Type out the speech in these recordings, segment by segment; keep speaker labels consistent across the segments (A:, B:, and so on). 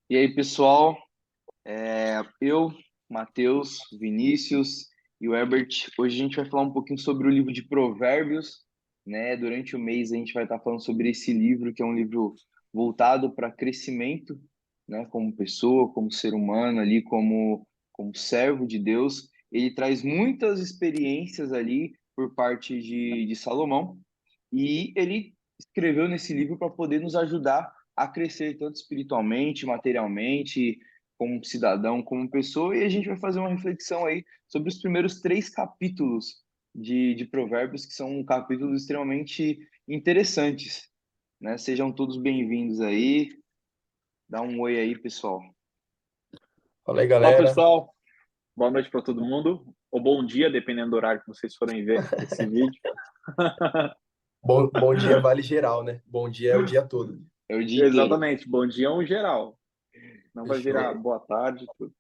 A: E aí, pessoal, eu, Matheus, Vinícius e o Herbert, hoje a gente vai falar um pouquinho sobre o livro de Provérbios, né? Durante o mês a gente vai estar falando sobre esse livro, que é um livro voltado para crescimento, né? Como pessoa, como ser humano ali, como servo de Deus. Ele traz muitas experiências ali por parte de Salomão e ele escreveu nesse livro para poder nos ajudar a crescer tanto espiritualmente, materialmente, como cidadão, como pessoa, e a gente vai fazer uma reflexão aí sobre os primeiros três capítulos de Provérbios, que são capítulos extremamente interessantes, né? Sejam todos bem-vindos aí, dá um oi aí, pessoal.
B: Fala aí,
C: Olá,
B: galera.
C: pessoal. Boa noite para todo mundo. Ou bom dia, dependendo do horário que vocês forem ver esse vídeo.
B: Bom dia vale geral, né? Bom dia é o dia todo.
A: É o dia inteiro.
C: Exatamente. Bom dia é um geral. Não vai virar
B: Fechou.
C: boa tarde, tudo.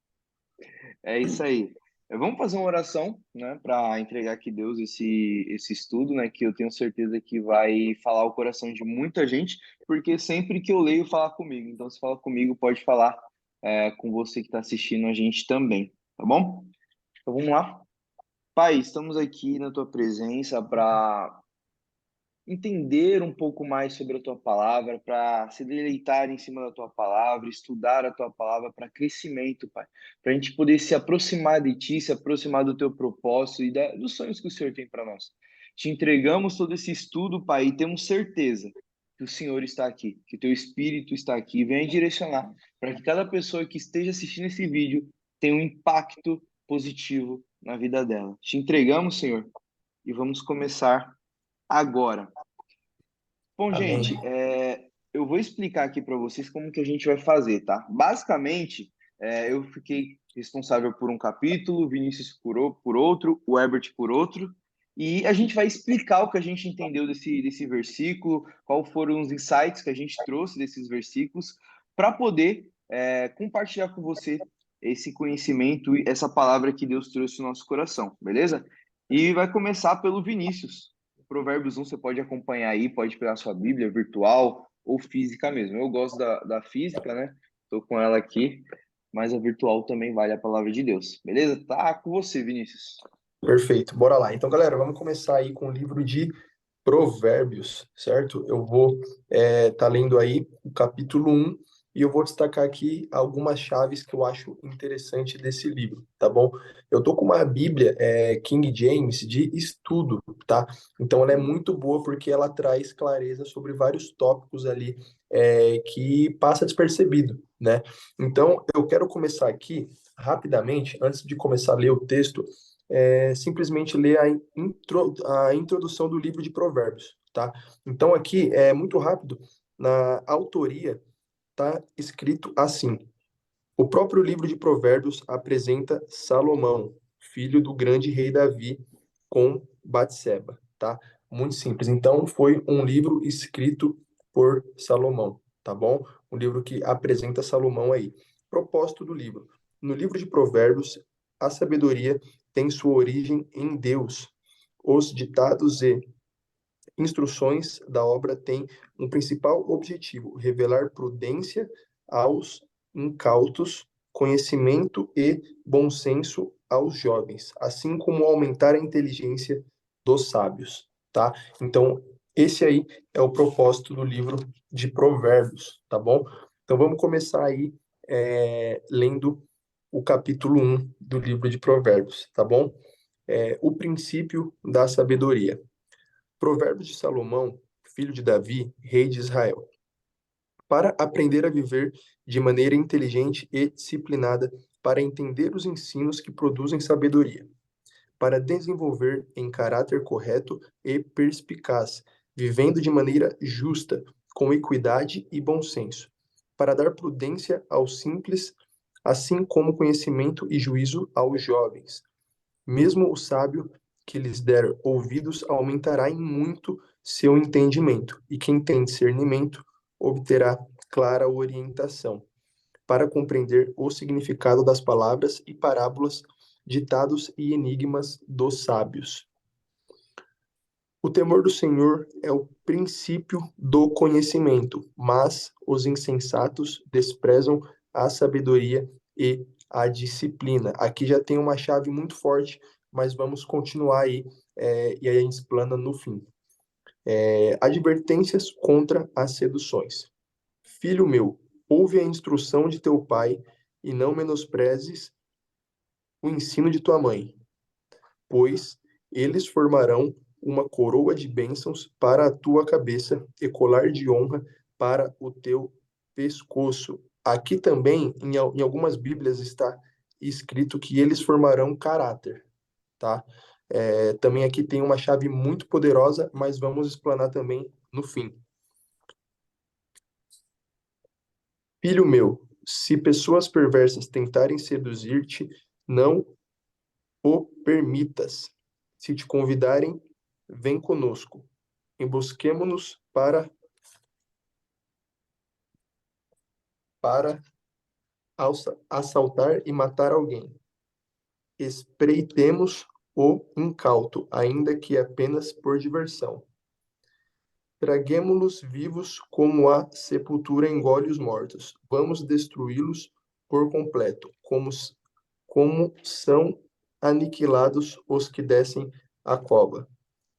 A: É isso aí. Vamos fazer uma oração, né, para entregar aqui a Deus esse estudo, né, que eu tenho certeza que vai falar o coração de muita gente, porque sempre que eu leio, fala comigo. Então, se fala comigo, pode falar com você que está assistindo a gente também, tá bom? Então, vamos lá. Pai, estamos aqui na tua presença para entender um pouco mais sobre a tua palavra, para se deleitar em cima da tua palavra, estudar a tua palavra para crescimento, Pai. Para a gente poder se aproximar de ti, se aproximar do teu propósito e dos sonhos que o Senhor tem para nós. Te entregamos todo esse estudo, Pai, e temos certeza que o Senhor está aqui, que o teu Espírito está aqui. Venha direcionar para que cada pessoa que esteja assistindo esse vídeo tenha um impacto positivo na vida dela. Te entregamos, Senhor, e vamos começar agora. Bom,
B: Amém.
A: gente, eu vou explicar aqui para vocês como que a gente vai fazer, tá? Basicamente, eu fiquei responsável por um capítulo, o Vinícius por outro, o Herbert por outro, e a gente vai explicar o que a gente entendeu desse versículo, quais foram os insights que a gente trouxe desses versículos, para poder compartilhar com você esse conhecimento e essa palavra que Deus trouxe no nosso coração, beleza? E vai começar pelo Vinícius. Provérbios 1 você pode acompanhar aí, pode pegar sua Bíblia virtual ou física mesmo. Eu gosto da física, né? Estou com ela aqui, mas a virtual também vale a palavra de Deus. Beleza? Tá com você, Vinícius.
B: Perfeito. Bora lá. Então, galera, vamos começar aí com o livro de Provérbios, certo? Eu vou tá lendo aí o capítulo um e eu vou destacar aqui algumas chaves que eu acho interessante desse livro, tá bom? Eu tô com uma Bíblia King James de estudo, tá? Então ela é muito boa porque ela traz clareza sobre vários tópicos ali que passa despercebido, né? Então eu quero começar aqui rapidamente, antes de começar a ler o texto, simplesmente ler a introdução do livro de Provérbios, tá? Então aqui é muito rápido, na autoria está escrito assim: o próprio livro de Provérbios apresenta Salomão, filho do grande rei Davi, com Batseba, tá? Muito simples. Então foi um livro escrito por Salomão, tá bom? Um livro que apresenta Salomão aí. Propósito do livro: no livro de Provérbios, a sabedoria tem sua origem em Deus. Os ditados e instruções da obra têm um principal objetivo: revelar prudência aos incautos, conhecimento e bom senso aos jovens, assim como aumentar a inteligência dos sábios, tá? Então, esse aí é o propósito do livro de Provérbios, tá bom? Então, vamos começar aí lendo o capítulo um do livro de Provérbios, tá bom? O princípio da sabedoria. Provérbios de Salomão, filho de Davi, rei de Israel. Para aprender a viver de maneira inteligente e disciplinada, para entender os ensinos que produzem sabedoria, para desenvolver em caráter correto e perspicaz, vivendo de maneira justa, com equidade e bom senso, para dar prudência aos simples, assim como conhecimento e juízo aos jovens. Mesmo o sábio que lhes der ouvidos aumentará em muito seu entendimento, e quem tem discernimento obterá clara orientação para compreender o significado das palavras e parábolas, ditados e enigmas dos sábios. O temor do Senhor é o princípio do conhecimento, mas os insensatos desprezam a sabedoria e a disciplina. Aqui já tem uma chave muito forte, mas vamos continuar aí, e aí a gente explana no fim. Advertências contra as seduções. Filho meu, ouve a instrução de teu pai e não menosprezes o ensino de tua mãe, pois eles formarão uma coroa de bênçãos para a tua cabeça e colar de honra para o teu pescoço. Aqui também, em algumas Bíblias, está escrito que eles formarão caráter, tá? Também aqui tem uma chave muito poderosa, mas vamos explanar também no fim. Filho meu, se pessoas perversas tentarem seduzir-te, não o permitas. Se te convidarem, vem conosco. Embosquemo-nos para assaltar e matar alguém. Espreitemos o incauto, ainda que apenas por diversão. Traguemo-los vivos como a sepultura engole os mortos. Vamos destruí-los por completo, como são aniquilados os que descem a cova.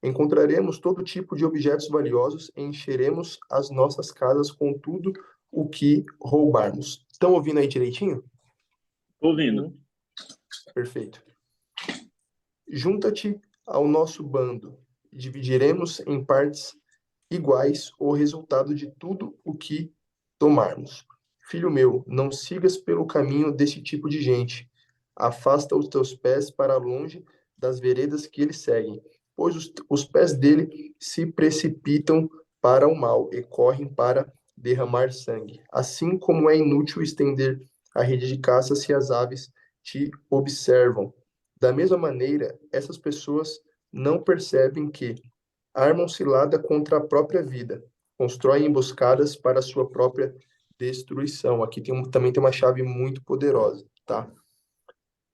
B: Encontraremos todo tipo de objetos valiosos e encheremos as nossas casas com tudo o que roubarmos. Estão ouvindo aí direitinho?
C: Tô ouvindo.
B: Perfeito. Junta-te ao nosso bando. Dividiremos em partes iguais o resultado de tudo o que tomarmos. Filho meu, não sigas pelo caminho desse tipo de gente. Afasta os teus pés para longe das veredas que eles seguem, pois os pés dele se precipitam para o mal e correm para derramar sangue. Assim como é inútil estender a rede de caça se as aves te observam. Da mesma maneira, essas pessoas não percebem que armam cilada contra a própria vida, constroem emboscadas para a sua própria destruição. Aqui também tem uma chave muito poderosa, tá?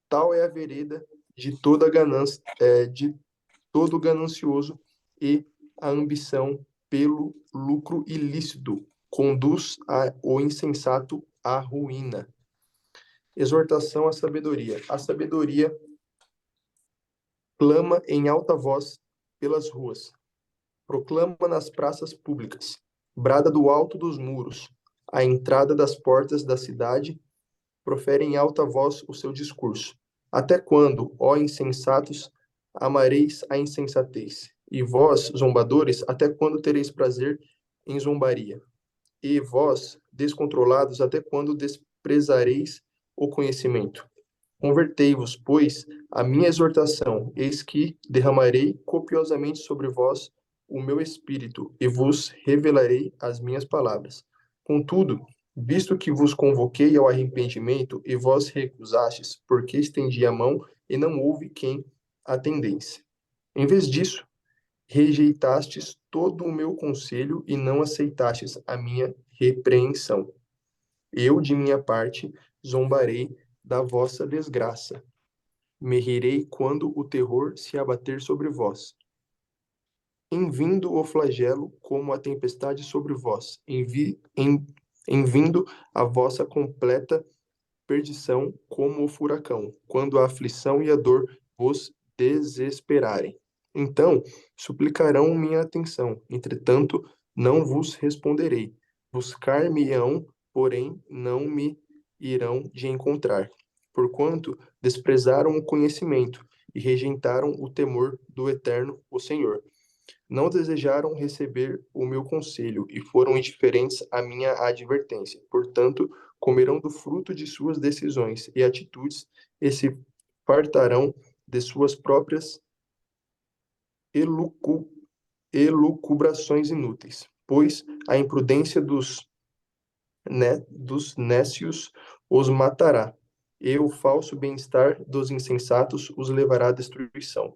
B: Tal é a vereda de toda ganância, de todo ganancioso e a ambição pelo lucro ilícito conduz o insensato à ruína. Exortação à sabedoria. A sabedoria clama em alta voz pelas ruas, proclama nas praças públicas, brada do alto dos muros, à entrada das portas da cidade, profere em alta voz o seu discurso. Até quando, ó insensatos, amareis a insensatez? E vós, zombadores, até quando tereis prazer em zombaria? E vós, descontrolados, até quando desprezareis o conhecimento? Convertei-vos, pois, à minha exortação, eis que derramarei copiosamente sobre vós o meu espírito e vos revelarei as minhas palavras. Contudo, visto que vos convoquei ao arrependimento e vós recusastes, porque estendi a mão e não houve quem atendesse. Em vez disso, rejeitastes todo o meu conselho e não aceitastes a minha repreensão. Eu, de minha parte, zombarei da vossa desgraça. Me rirei quando o terror se abater sobre vós. Em vindo o flagelo como a tempestade sobre vós, em vindo a vossa completa perdição como o furacão, quando a aflição e a dor vos desesperarem. Então suplicarão minha atenção, entretanto não vos responderei. Buscar-me-ão, porém não me irão de encontrar, porquanto desprezaram o conhecimento e rejeitaram o temor do Eterno, o Senhor. Não desejaram receber o meu conselho e foram indiferentes à minha advertência. Portanto, comerão do fruto de suas decisões e atitudes e se fartarão de suas próprias elucu- elucubrações inúteis. Pois a imprudência dos nécios os matará, e o falso bem-estar dos insensatos os levará à destruição.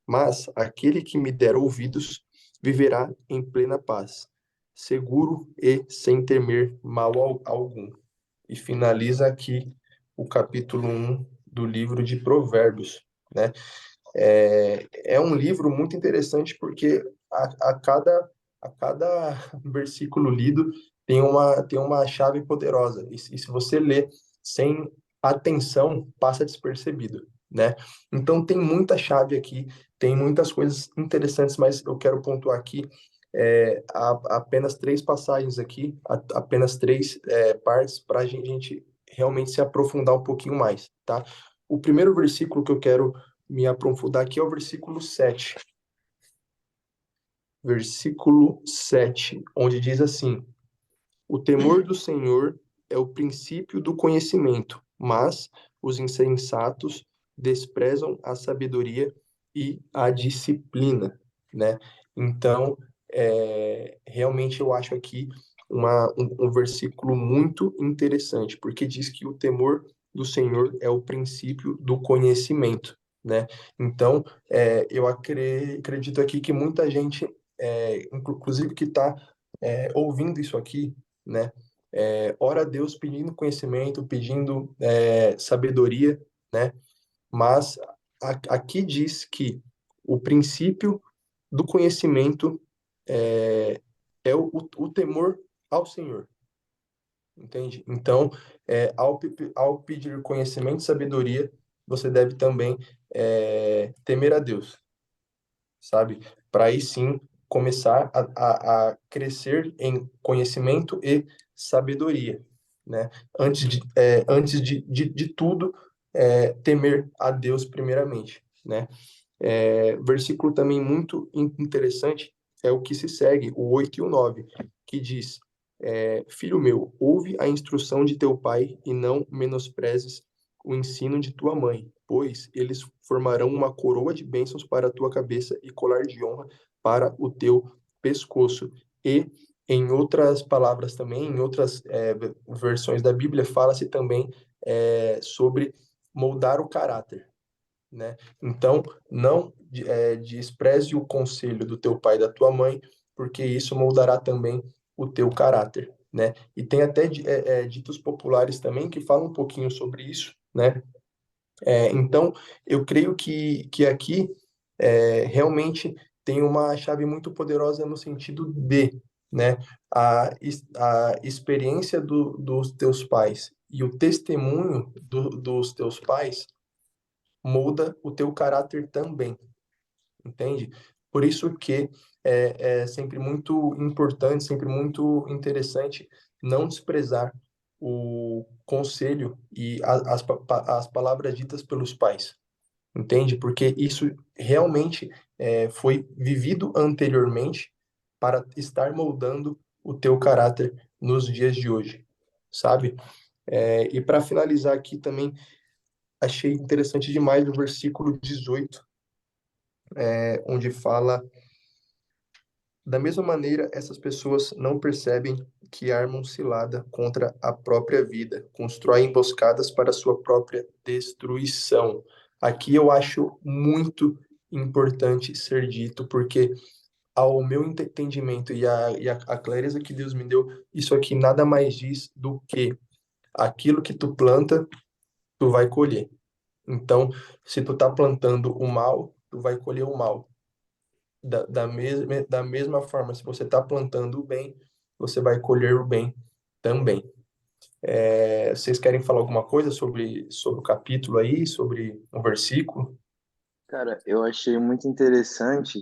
B: Mas aquele que me der ouvidos viverá em plena paz, seguro e sem temer mal algum. E finaliza aqui o capítulo 1 do livro de Provérbios, né? É um livro muito interessante porque a cada versículo lido tem uma chave poderosa. E se você ler sem atenção, passa despercebido, né? Então tem muita chave aqui, tem muitas coisas interessantes, mas eu quero pontuar aqui apenas três passagens aqui, apenas três partes para a gente realmente se aprofundar um pouquinho mais, tá? O primeiro versículo que eu quero me aprofundar aqui é o versículo 7. Versículo 7, onde diz assim: o temor do Senhor é o princípio do conhecimento, mas os insensatos desprezam a sabedoria e a disciplina, né? Então, realmente eu acho aqui um versículo muito interessante, porque diz que o temor do Senhor é o princípio do conhecimento, né? Então, eu acredito aqui que muita gente, inclusive que está ouvindo isso aqui, né? Ora a Deus pedindo conhecimento, pedindo sabedoria, né? Mas aqui diz que o princípio do conhecimento é o temor ao Senhor, entende? Então, ao pedir conhecimento e sabedoria, você deve também temer a Deus, sabe? Para aí sim começar a crescer em conhecimento e sabedoria, né? Antes de tudo, temer a Deus primeiramente, né? Versículo também muito interessante é o que se segue, o 8 e o 9, que diz: Filho meu, ouve a instrução de teu pai e não menosprezes o ensino de tua mãe, pois eles formarão uma coroa de bênçãos para a tua cabeça e colar de honra para o teu pescoço. E em outras palavras também, em outras versões da Bíblia, fala-se também sobre moldar o caráter, né? Então, não despreze o conselho do teu pai e da tua mãe, porque isso moldará também o teu caráter, né? E tem até ditos populares também que falam um pouquinho sobre isso, né? Então, eu creio que aqui realmente tem uma chave muito poderosa no sentido de, né, a experiência dos teus pais e o testemunho dos teus pais molda o teu caráter também, entende? Por isso que é sempre muito importante, sempre muito interessante não desprezar o conselho e as palavras ditas pelos pais, entende? Porque isso realmente foi vivido anteriormente para estar moldando o teu caráter nos dias de hoje, sabe? E para finalizar aqui também, achei interessante demais o versículo 18, onde fala: da mesma maneira, essas pessoas não percebem que armam cilada contra a própria vida, constroem emboscadas para a sua própria destruição. Aqui eu acho muito importante ser dito, porque ao meu entendimento e a clareza que Deus me deu, isso aqui nada mais diz do que aquilo que tu planta, tu vai colher. Então, se tu tá plantando o mal, tu vai colher o mal. Da mesma forma, se você está plantando o bem, você vai colher o bem também. Vocês querem falar alguma coisa sobre o capítulo aí, sobre o versículo?
A: Cara, eu achei muito interessante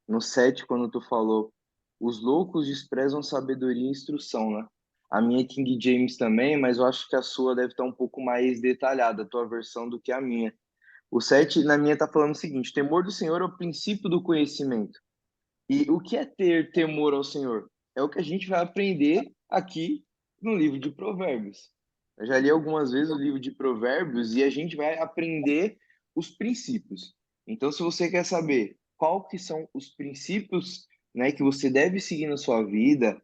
A: no 7 quando tu falou, os loucos desprezam sabedoria e instrução, né? A minha é King James também, mas eu acho que a sua deve estar um pouco mais detalhada, a tua versão, do que a minha. O 7 na minha está falando o seguinte: temor do Senhor é o princípio do conhecimento. E o que é ter temor ao Senhor? É o que a gente vai aprender aqui no livro de Provérbios. Eu já li algumas vezes o livro de Provérbios e a gente vai aprender os princípios. Então, se você quer saber qual que são os princípios, né, que você deve seguir na sua vida,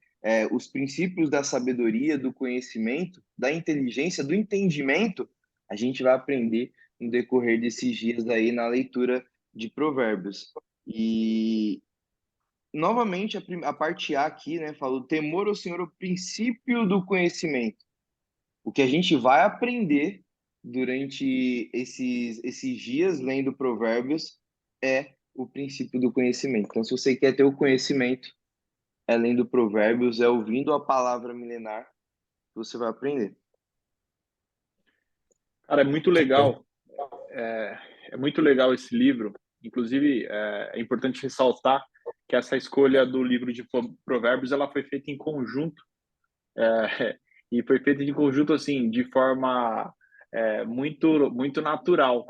A: os princípios da sabedoria, do conhecimento, da inteligência, do entendimento, a gente vai aprender no decorrer desses dias aí na leitura de Provérbios. E novamente a parte A aqui, né, falou temor ao Senhor, o princípio do conhecimento. O que a gente vai aprender durante esses dias lendo Provérbios é o princípio do conhecimento. Então, se você quer ter o conhecimento, é lendo Provérbios, é ouvindo a palavra milenar que você vai aprender.
C: Cara, é muito legal. É muito legal esse livro. Inclusive, é importante ressaltar que essa escolha do livro de Provérbios ela foi feita em conjunto. E foi feita em conjunto, assim, de forma muito natural.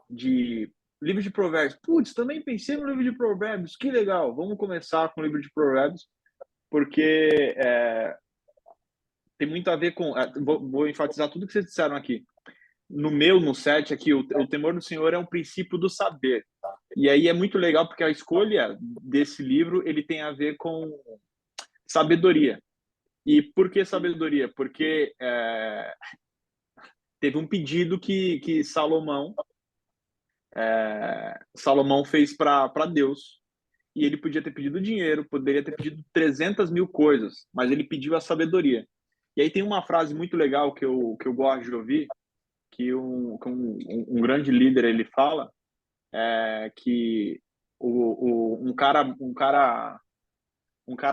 C: De livro de Provérbios. Putz, também pensei no livro de Provérbios. Que legal. Vamos começar com o livro de Provérbios, porque tem muito a ver com... vou enfatizar tudo que vocês disseram aqui. No set aqui, o temor do Senhor é um princípio do saber. E aí é muito legal porque a escolha desse livro ele tem a ver com sabedoria. E por que sabedoria? Porque teve um pedido que Salomão fez para Deus. E ele podia ter pedido dinheiro, poderia ter pedido 300 mil coisas, mas ele pediu a sabedoria. E aí tem uma frase muito legal que eu gosto de ouvir, que um grande líder ele fala, que um cara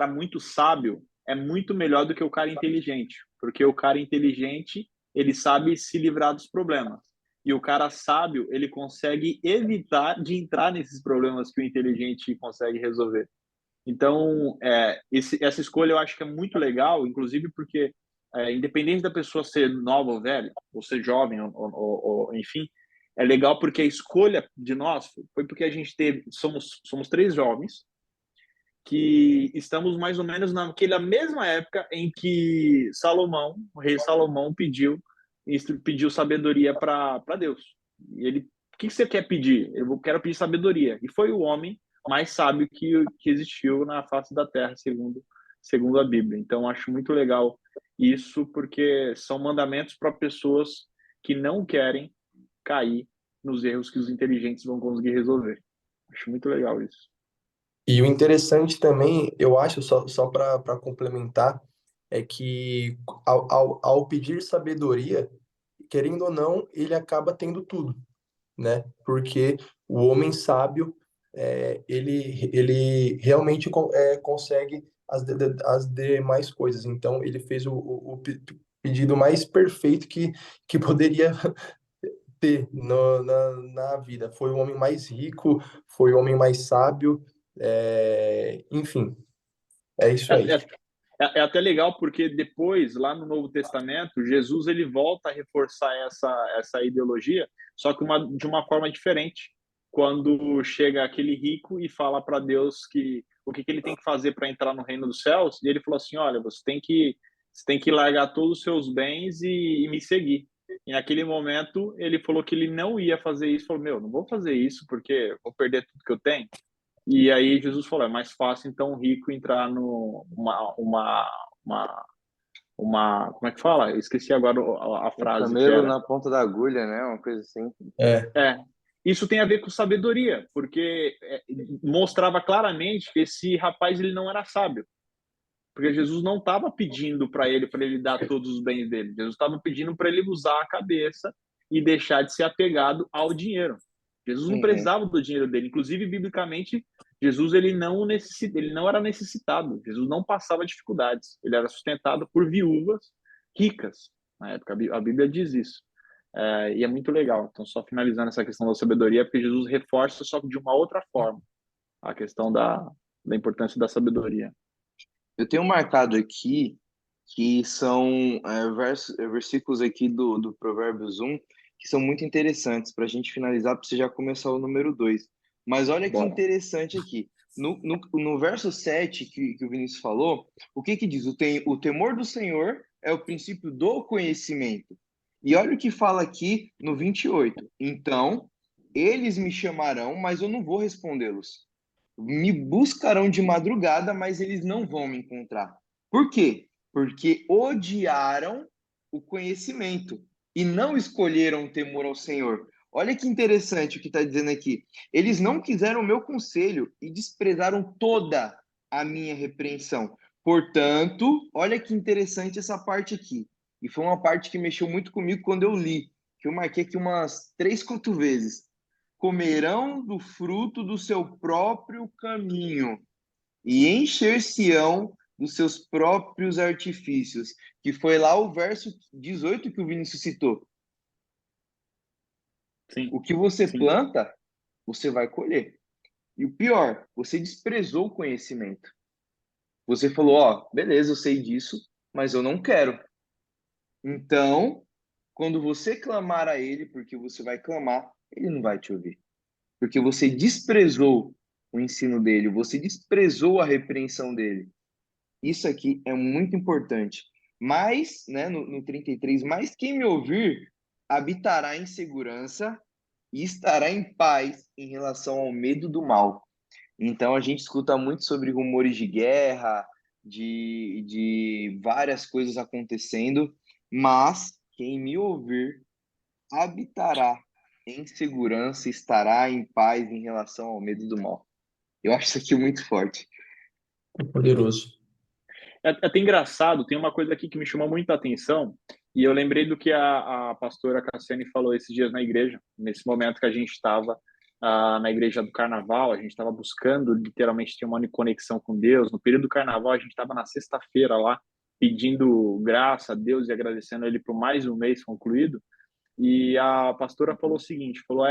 C: muito sábio é muito melhor do que o cara inteligente, porque o cara inteligente ele sabe se livrar dos problemas e o cara sábio ele consegue evitar de entrar nesses problemas que o inteligente consegue resolver. Então, essa escolha eu acho que é muito legal, inclusive porque, independente da pessoa ser nova ou velha, ou ser jovem, enfim, é legal porque a escolha de nós foi porque a gente somos três jovens que estamos mais ou menos naquela mesma época em que o rei Salomão pediu sabedoria para Deus. E ele, o que você quer pedir? Eu quero pedir sabedoria. E foi o homem mais sábio que existiu na face da terra, segundo a Bíblia. Então, acho muito legal isso, porque são mandamentos para pessoas que não querem cair nos erros que os inteligentes vão conseguir resolver. Acho muito legal isso.
B: E o interessante também, eu acho, só para complementar, é que ao pedir sabedoria, querendo ou não, ele acaba tendo tudo, né? Porque o homem sábio, ele realmente consegue as demais coisas. Então, ele fez o pedido mais perfeito que poderia ter na vida. Foi o homem mais rico, foi o homem mais sábio, enfim, é isso
C: É,
B: aí.
C: é, é até legal porque depois, lá no Novo Testamento, Jesus ele volta a reforçar essa ideologia, só que de uma forma diferente. Quando chega aquele rico e fala para Deus que o que ele tem que fazer para entrar no reino dos céus, e ele falou assim: olha, você tem que largar todos os seus bens e me seguir. E naquele momento ele falou que ele não ia fazer isso, falou: meu, não vou fazer isso porque vou perder tudo que eu tenho. E aí Jesus falou, é mais fácil então o rico entrar no como é que fala? Eu esqueci agora a
A: O
C: frase que
A: camelo
C: era.
A: na ponta da agulha, né? Uma coisa assim.
B: É,
C: É, isso tem a ver com sabedoria, porque mostrava claramente que esse rapaz ele não era sábio, porque Jesus não estava pedindo para ele dar todos os bens dele. Jesus estava pedindo para ele usar a cabeça e deixar de ser apegado ao dinheiro. Jesus não
A: Uhum.
C: precisava do dinheiro dele. Inclusive, biblicamente, Jesus ele não era necessitado. Jesus não passava dificuldades. Ele era sustentado por viúvas ricas. Na época, a Bíblia diz isso. E é muito legal. Então, só finalizando essa questão da sabedoria, porque Jesus reforça só de uma outra forma a questão da importância da sabedoria.
A: Eu tenho marcado aqui que são versículos aqui do Provérbios 1 que são muito interessantes para a gente finalizar, para você já começar o número 2. Mas olha que
C: Bora.
A: interessante aqui. No verso 7 que o Vinícius falou, o que diz? O temor do Senhor é o princípio do conhecimento. E olha o que fala aqui no 28. Então, eles me chamarão, mas eu não vou respondê-los. Me buscarão de madrugada, mas eles não vão me encontrar. Por quê? Porque odiaram o conhecimento e não escolheram o temor ao Senhor. Olha que interessante o que está dizendo aqui. Eles não quiseram o meu conselho e desprezaram toda a minha repreensão. Portanto, olha que interessante essa parte aqui. E foi uma parte que mexeu muito comigo quando eu li, que eu marquei aqui umas 3, 4 vezes. Comerão do fruto do seu próprio caminho e encher-se-ão dos seus próprios artifícios, que foi lá o verso 18 que o Vinícius citou.
C: Sim,
A: O que você
C: sim.
A: planta, você vai colher. E o pior, você desprezou o conhecimento. Você falou, ó, beleza, eu sei disso, mas eu não quero. Então, quando você clamar a ele, porque você vai clamar, ele não vai te ouvir. Porque você desprezou o ensino dele, você desprezou a repreensão dele. Isso aqui é muito importante. Mas, né, no 33, mas quem me ouvir habitará em segurança e estará em paz em relação ao medo do mal. Então, a gente escuta muito sobre rumores de guerra, de várias coisas acontecendo, mas quem me ouvir habitará em segurança e estará em paz em relação ao medo do mal. Eu acho isso aqui muito forte.
B: É poderoso.
C: É até engraçado, tem uma coisa aqui que me chamou muita atenção, e eu lembrei do que a pastora Cassiane falou esses dias na igreja, nesse momento que a gente estava na igreja do Carnaval, a gente estava buscando literalmente ter uma conexão com Deus. No período do Carnaval, a gente estava na sexta-feira lá, pedindo graça a Deus e agradecendo a Ele por mais um mês concluído, e a pastora falou o seguinte, falou,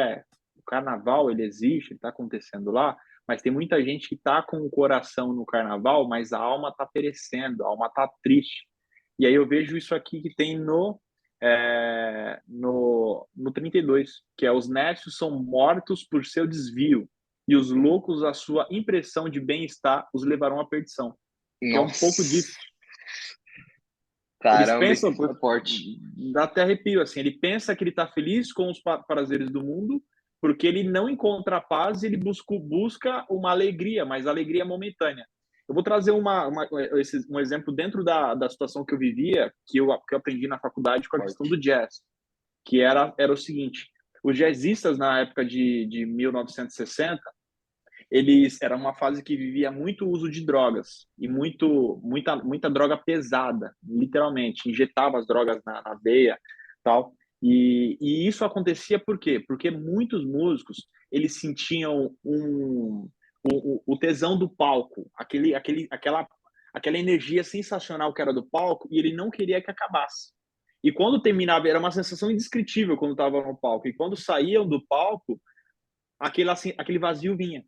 C: o carnaval, ele existe, ele está acontecendo lá, mas tem muita gente que está com o coração no carnaval, mas a alma está perecendo, a alma está triste. E aí eu vejo isso aqui que tem no 32, que é os nécios são mortos por seu desvio, e os loucos, a sua impressão de bem-estar, os levarão à perdição. Que é um pouco
A: Nossa,
C: disso. Eles
A: caramba, esse
C: pensam,
A: foi forte.
C: dá até arrepio, assim, ele pensa que ele está feliz com os prazeres do mundo, porque ele não encontra paz e ele busca uma alegria, mas alegria momentânea. Eu vou trazer um exemplo dentro da situação que eu vivia, que eu aprendi na faculdade com a questão
A: Forte.
C: do jazz, que era o seguinte, os jazzistas na época de 1960, eles era uma fase que vivia muito uso de drogas e muita droga pesada, literalmente, injetava as drogas na veia, tal. E isso acontecia por quê? Porque muitos músicos eles sentiam o tesão do palco, aquela energia sensacional que era do palco e ele não queria que acabasse. E quando terminava, era uma sensação indescritível quando estava no palco. E quando saíam do palco, aquele vazio vinha.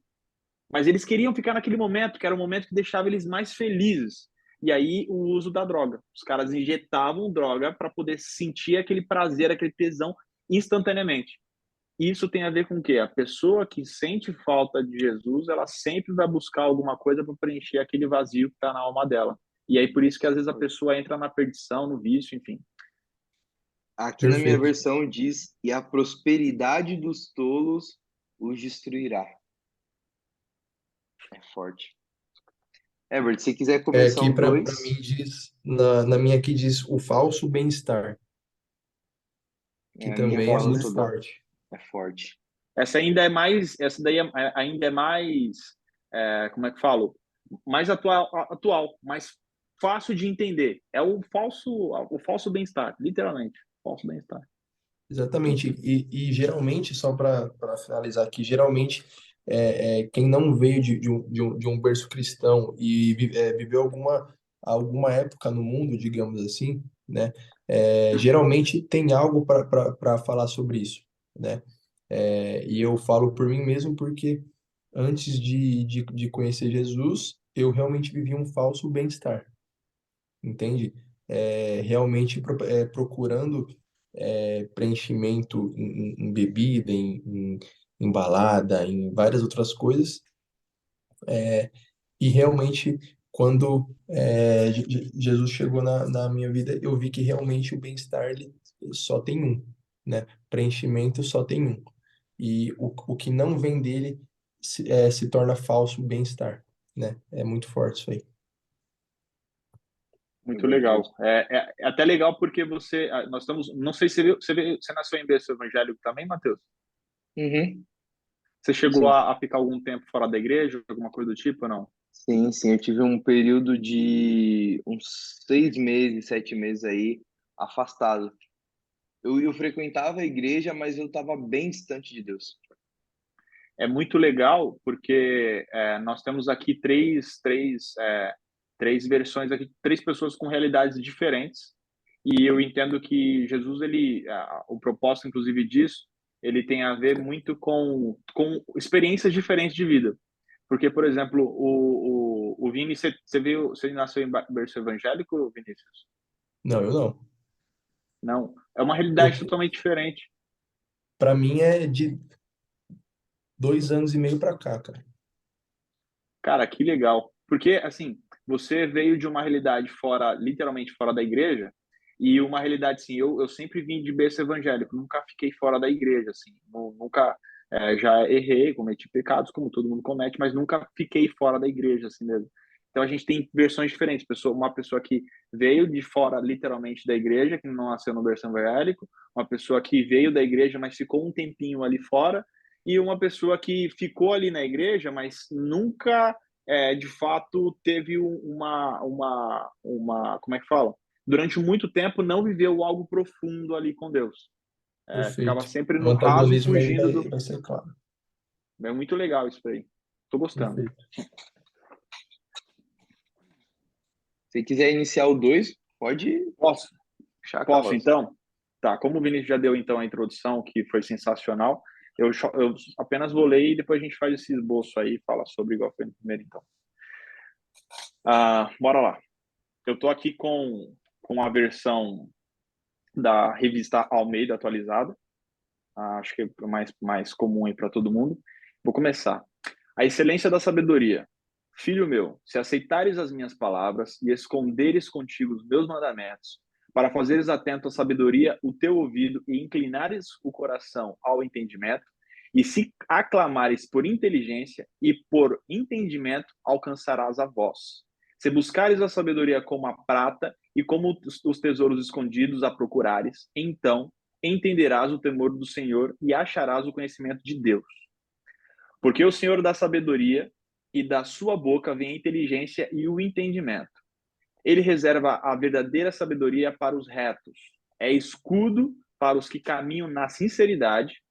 C: Mas eles queriam ficar naquele momento, que era o momento que deixava eles mais felizes. E aí o uso da droga. Os caras injetavam droga para poder sentir aquele prazer, aquele tesão instantaneamente. Isso tem a ver com o quê? A pessoa que sente falta de Jesus, ela sempre vai buscar alguma coisa para preencher aquele vazio que está na alma dela. E aí por isso que às vezes a pessoa entra na perdição, no vício, enfim.
A: Aqui na minha
B: Perfeito.
A: versão diz: e a prosperidade dos tolos os destruirá. É forte. Herbert, se quiser
B: É,
A: começar
B: aqui
A: o
B: para
A: 2,
B: mim diz, na minha aqui diz o falso bem-estar, que
A: a minha
B: também é
A: fala
B: muito
A: toda
B: forte.
A: é forte.
C: Essa daí ainda é mais, como é que falo? Mais atual, mais fácil de entender. É o falso bem-estar, literalmente, falso bem-estar.
B: Exatamente. E geralmente, só para finalizar aqui, geralmente quem não veio de um berço cristão e viveu alguma época no mundo, digamos assim, né? Geralmente tem algo para falar sobre isso, né? E eu falo por mim mesmo porque antes de conhecer Jesus, eu realmente vivia um falso bem-estar, entende? Realmente procurando preenchimento em bebida, em balada, em várias outras coisas, e realmente quando Jesus chegou na minha vida, eu vi que realmente o bem-estar ele só tem um, né? Preenchimento só tem um. E o que não vem dele se torna falso bem-estar, né? É muito forte isso aí.
A: É
C: Muito
A: verdade.
C: legal. É até legal porque nós estamos, não sei se você nasceu em berço evangélico também, Matheus?
A: Uhum.
C: Você chegou
A: Sim.
C: a ficar algum tempo fora da igreja, alguma coisa do tipo ou não?
A: Sim, sim. Eu tive um período de uns 6 meses, 7 meses aí, afastado. Eu frequentava a igreja, mas eu estava bem distante de Deus.
C: é muito legal porque nós temos aqui três versões aqui, três pessoas com realidades diferentes. E eu entendo que Jesus, o propósito, inclusive, disso, ele tem a ver muito com experiências diferentes de vida. Porque, por exemplo, o Vini, você nasceu em berço evangélico, Vinícius?
B: Não, eu não.
C: Não. É uma realidade
B: Eu,
C: totalmente diferente.
B: para mim é de 2 anos e meio para cá, cara.
C: Cara, que legal. Porque, assim, você veio de uma realidade fora, literalmente fora da igreja, e uma realidade, assim, eu sempre vim de berço evangélico, nunca fiquei fora da igreja, assim, nunca, já errei, cometi pecados, como todo mundo comete, mas nunca fiquei fora da igreja, assim mesmo. Então a gente tem versões diferentes, uma pessoa que veio de fora, literalmente, da igreja, que não nasceu no berço evangélico, uma pessoa que veio da igreja, mas ficou um tempinho ali fora, e uma pessoa que ficou ali na igreja, mas nunca, de fato, teve como é que fala? Durante muito tempo não viveu algo profundo ali com Deus. Ficava
B: Perfeito.
C: sempre
B: O
C: no raso,
B: antagonismo aí
C: fugindo
B: vai,
C: do...
B: vai ser claro.
C: É muito legal isso aí. Tô gostando.
B: Perfeito.
A: Se quiser iniciar o 2, pode
C: Posso?
A: puxar a
C: Posso,
A: carroça.
C: então? Tá, como o Vinícius já deu, então, a introdução, que foi sensacional, eu apenas vou ler e depois a gente faz esse esboço aí e fala sobre igual foi no primeiro, então. Bora lá. Eu tô aqui com a versão da revista Almeida atualizada. Acho que é mais comum aí para todo mundo. Vou começar. A excelência da sabedoria. Filho meu, se aceitares as minhas palavras e esconderes contigo os meus mandamentos, para fazeres atento à sabedoria o teu ouvido e inclinares o coração ao entendimento, e se aclamares por inteligência e por entendimento, alcançarás a voz. Se buscares a sabedoria como a prata e como os tesouros escondidos a procurares, então entenderás o temor do Senhor e acharás o conhecimento de Deus. Porque o Senhor dá sabedoria e da sua boca vem a inteligência e o entendimento. Ele reserva a verdadeira sabedoria para os retos. É escudo para os que caminham na sinceridade,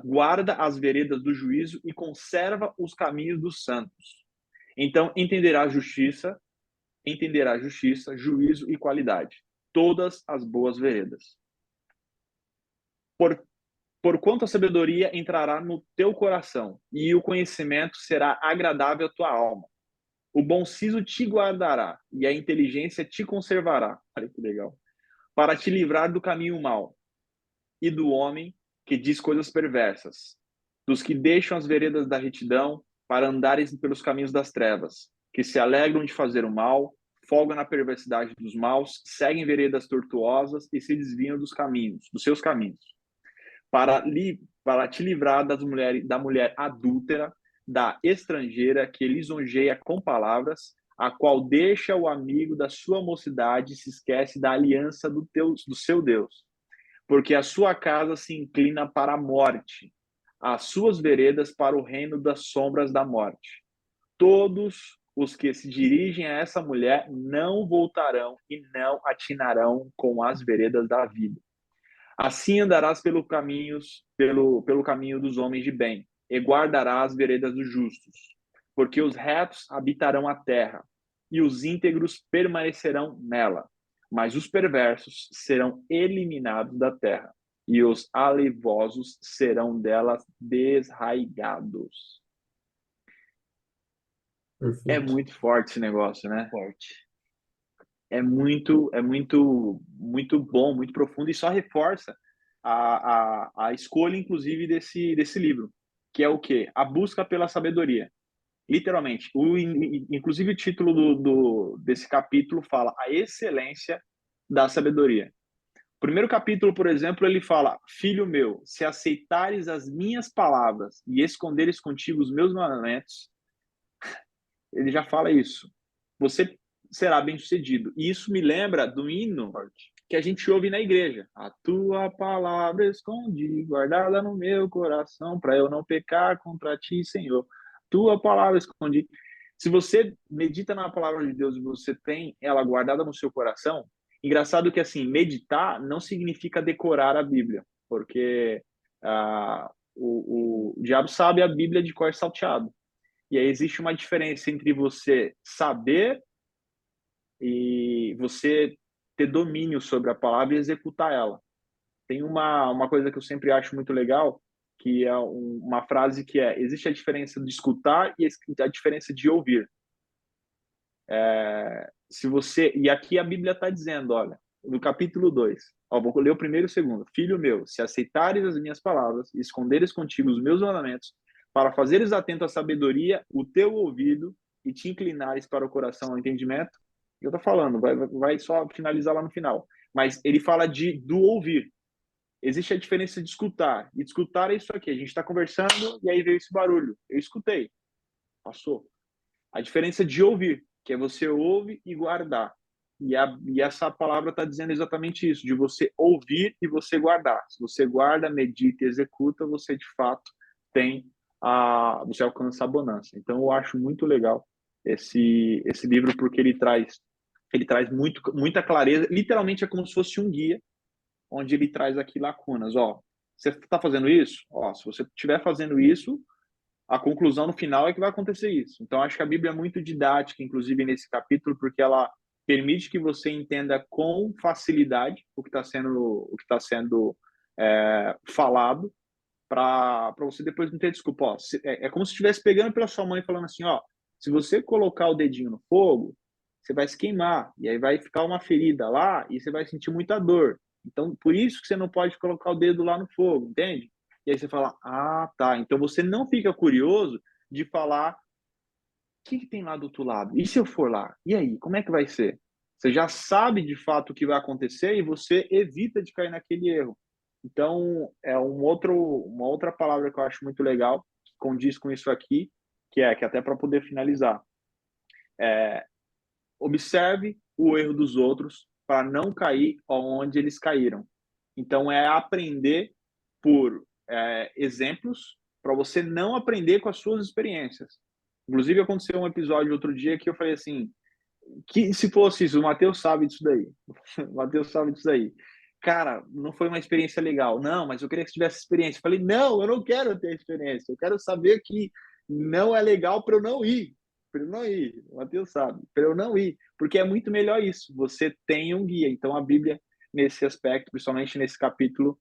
C: guarda as veredas do juízo e conserva os caminhos dos santos. Então entenderá justiça, juízo e qualidade, todas as boas veredas. Porquanto a sabedoria entrará no teu coração e o conhecimento será agradável à tua alma. O bom siso te guardará e a inteligência te conservará. Olha que legal. Para te livrar do caminho mau e do homem que diz coisas perversas, dos que deixam as veredas da retidão para andares pelos caminhos das trevas, que se alegram de fazer o mal, folgam na perversidade dos maus, seguem veredas tortuosas e se desviam dos seus caminhos. Para te livrar da mulher adúltera, da estrangeira que lisonjeia com palavras, a qual deixa o amigo da sua mocidade e se esquece da aliança do seu Deus. Porque a sua casa se inclina para a morte, as suas veredas para o reino das sombras da morte. Todos os que se dirigem a essa mulher não voltarão e não atinarão com as veredas da vida. Assim andarás pelo caminho dos homens de bem, e guardarás as veredas dos justos, porque os retos habitarão a terra, e os íntegros permanecerão nela. Mas os perversos serão eliminados da terra, e os aleivosos serão delas desraigados. É
B: Perfeito.
C: muito forte esse negócio, né?
A: Forte.
C: Muito bom, muito profundo, e só reforça a escolha, inclusive, desse livro, que é o quê? A busca pela sabedoria. Literalmente. Inclusive, o título desse capítulo fala a excelência da sabedoria. O primeiro capítulo, por exemplo, ele fala: Filho meu, se aceitares as minhas palavras e esconderes contigo os meus mandamentos, ele já fala isso. Você será bem-sucedido. E isso me lembra do hino que a gente ouve na igreja. A tua palavra escondi, guardada no meu coração, para eu não pecar contra ti, Senhor. Tua palavra escondi. Se você medita na palavra de Deus e você tem ela guardada no seu coração, engraçado que, assim, meditar não significa decorar a Bíblia, porque o diabo sabe a Bíblia de cor salteado. E aí existe uma diferença entre você saber e você ter domínio sobre a palavra e executar ela. Tem uma coisa que eu sempre acho muito legal, que é uma frase que é: existe a diferença de escutar e a diferença de ouvir. Se você, e aqui a Bíblia está dizendo, olha, no capítulo 2, ó, vou ler o primeiro e o segundo. Filho meu, se aceitares as minhas palavras e esconderes contigo os meus mandamentos, para fazeres atento à sabedoria o teu ouvido e te inclinares para o coração ao entendimento, eu estou falando, vai só finalizar lá no final. Mas ele fala do ouvir. Existe a diferença de escutar. E de escutar é isso aqui. A gente está conversando e aí veio esse barulho. Eu escutei. Passou. A diferença de ouvir, que é você ouve e guardar. E essa palavra está dizendo exatamente isso, de você ouvir e você guardar. Se você guarda, medita e executa, você de fato você alcança a bonança. Então eu acho muito legal esse livro porque ele traz muita clareza. Literalmente é como se fosse um guia, onde ele traz aqui lacunas. Ó, você está fazendo isso? Ó, se você estiver fazendo isso, a conclusão no final é que vai acontecer isso. Então, acho que a Bíblia é muito didática, inclusive nesse capítulo, porque ela permite que você entenda com facilidade o que está sendo falado, para você depois não ter desculpa. Ó, é como se estivesse pegando pela sua mãe e falando assim, ó, se você colocar o dedinho no fogo, você vai se queimar, e aí vai ficar uma ferida lá, e você vai sentir muita dor. Então, por isso que você não pode colocar o dedo lá no fogo, entende? E aí você fala, ah, tá. Então você não fica curioso de falar o que tem lá do outro lado. E se eu for lá? E aí, como é que vai ser? Você já sabe de fato o que vai acontecer e você evita de cair naquele erro. Então, é uma outra palavra que eu acho muito legal, que condiz com isso aqui, que até para poder finalizar. Observe o erro dos outros para não cair onde eles caíram. Então, é aprender por exemplos para você não aprender com as suas experiências. Inclusive, aconteceu um episódio outro dia que eu falei assim, que se fosse isso, o Matheus sabe disso daí. O Matheus sabe disso daí. Cara, não foi uma experiência legal. Não, mas eu queria que você tivesse experiência. Eu falei, não, eu não quero ter experiência. Eu quero saber que não é legal para eu não ir. Para eu não ir. O Matheus sabe. Para eu não ir. Porque é muito melhor isso. Você tem um guia. Então, a Bíblia, nesse aspecto, principalmente nesse capítulo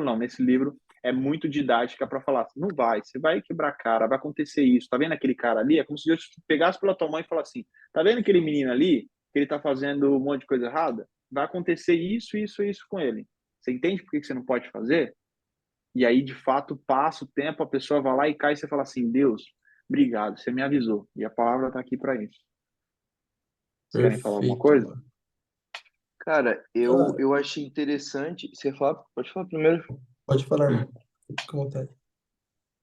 C: não, nesse livro, é muito didática para falar assim, não vai, você vai quebrar a cara, vai acontecer isso. Tá vendo aquele cara ali? É como se Deus pegasse pela tua mãe e falasse assim, tá vendo aquele menino ali, que ele tá fazendo um monte de coisa errada? Vai acontecer isso, isso, isso com ele. Você entende por que você não pode fazer? E aí, de fato, passa o tempo, a pessoa vai lá e cai e você fala assim, Deus, obrigado, você me avisou. E a palavra está aqui para isso. Vocês querem falar alguma
B: Perfeito,
C: coisa?
B: mano.
A: Cara, eu,
B: Cara,
A: eu achei interessante. Você fala, pode falar primeiro.
B: pode falar, irmão. Fique com vontade.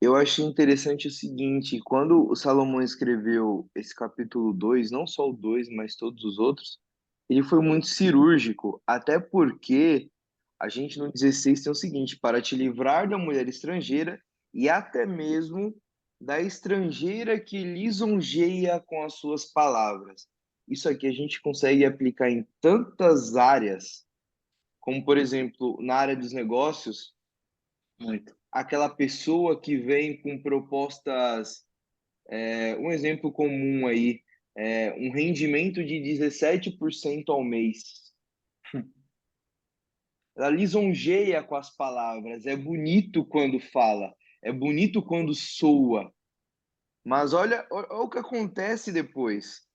A: Eu achei interessante o seguinte: quando o Salomão escreveu esse capítulo 2, não só o 2, mas todos os outros, ele foi muito cirúrgico, até porque a gente no 16 tem o seguinte: para te livrar da mulher estrangeira e até mesmo da estrangeira que lisonjeia com as suas palavras. Isso aqui a gente consegue aplicar em tantas áreas, como por exemplo, na área dos negócios,
C: Muito.
A: aquela pessoa que vem com propostas, um exemplo comum aí, um rendimento de 17% ao mês. Ela lisonjeia com as palavras, é bonito quando fala, é bonito quando soa, mas olha o que acontece depois.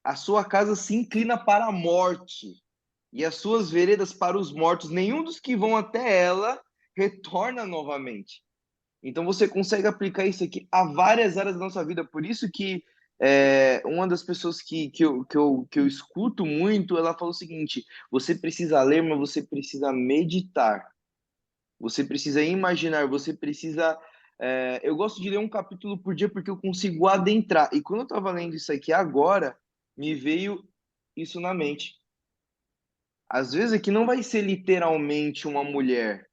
A: A sua casa se inclina para a morte e as suas veredas para os mortos. Nenhum dos que vão até ela retorna novamente. Então você consegue aplicar isso aqui a várias áreas da nossa vida. Por isso que uma das pessoas que eu escuto muito, ela fala o seguinte: você precisa ler, mas você precisa meditar. Você precisa imaginar, você precisa. Eu gosto de ler um capítulo por dia porque eu consigo adentrar. E quando eu estava lendo isso aqui agora, me veio isso na mente. Às vezes aqui não vai ser literalmente uma mulher,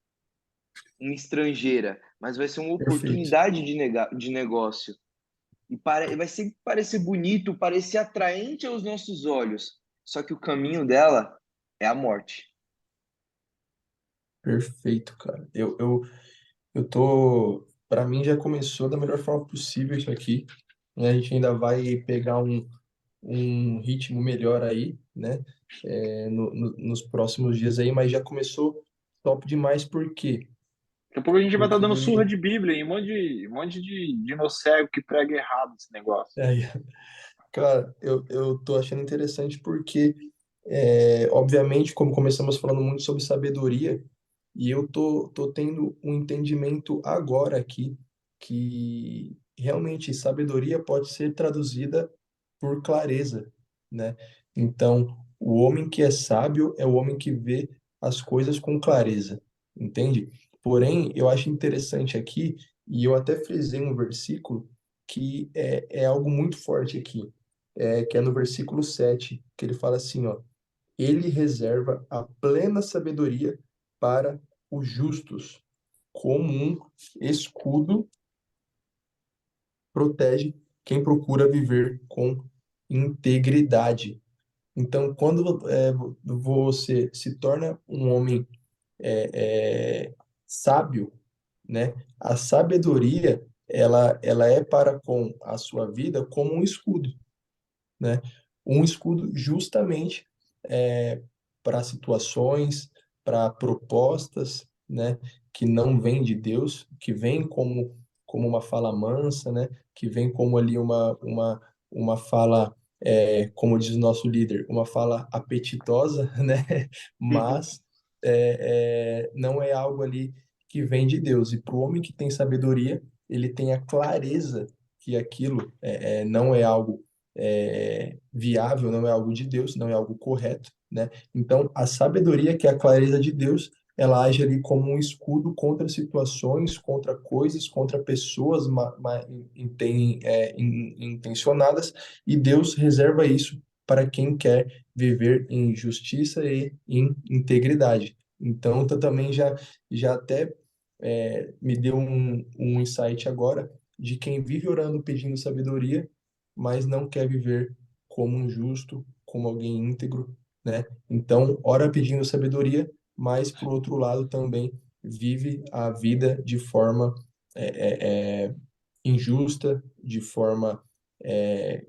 A: uma estrangeira, mas vai ser uma
B: Perfeito.
A: oportunidade de negócio. E vai sempre parecer bonito, parecer atraente aos nossos olhos. Só que o caminho dela é a morte.
B: Perfeito, cara. Eu Para mim já começou da melhor forma possível isso aqui, né? A gente ainda vai pegar um ritmo melhor aí, né? Nos próximos dias aí, mas já começou top demais, por quê?
C: Daqui a pouco a gente vai estar dando surra
B: Porque,
C: de Bíblia em um monte de nocego que prega errado esse negócio.
B: aí, cara, eu tô achando interessante porque, obviamente, como começamos falando muito sobre sabedoria, e eu tô tendo um entendimento agora aqui que realmente sabedoria pode ser traduzida por clareza, né? Então, o homem que é sábio é o homem que vê as coisas com clareza, entende? Porém, eu acho interessante aqui, e eu até frisei um versículo que é algo muito forte aqui, que é no versículo 7 que ele fala assim, ó, ele reserva a plena sabedoria para os justos, como um escudo protege quem procura viver com integridade. Então, quando você se torna um homem sábio, né? A sabedoria, ela é para com a sua vida como um escudo, né? Um escudo justamente para situações, para propostas, né? Que não vêm de Deus, que vêm como uma fala mansa, né? Que vem como ali uma fala, como diz o nosso líder, uma fala apetitosa, né? Mas não é algo ali que vem de Deus. E para o homem que tem sabedoria, ele tem a clareza que aquilo não é algo viável, não é algo de Deus, não é algo correto, né? Então, a sabedoria, que é a clareza de Deus, ela age ali como um escudo contra situações, contra coisas, contra pessoas intencionadas, e Deus reserva isso para quem quer viver em justiça e em integridade. Então, tu também já até me deu um insight agora de quem vive orando pedindo sabedoria, mas não quer viver como um justo, como alguém íntegro, né? Então, ora pedindo sabedoria, mas por outro lado também vive a vida de forma injusta, de forma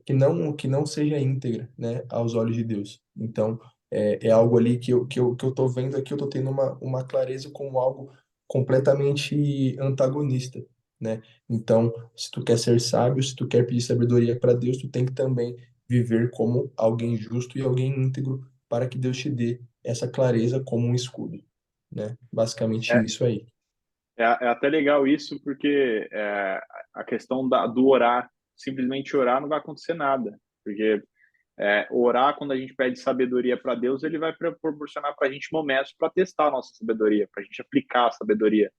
B: que não seja íntegra, né, aos olhos de Deus. Então, é algo ali que eu tô vendo aqui, eu tô tendo uma clareza como algo completamente antagonista, né? Então, se tu quer ser sábio, se tu quer pedir sabedoria para Deus, tu tem que também viver como alguém justo e alguém íntegro para que Deus te dê essa clareza como um escudo, né? Basicamente
C: É,
B: isso aí.
C: é até legal isso, porque a questão do orar, simplesmente orar não vai acontecer nada. Porque orar, quando a gente pede sabedoria para Deus, ele vai proporcionar para a gente momentos para testar a nossa sabedoria, para a gente aplicar a sabedoria.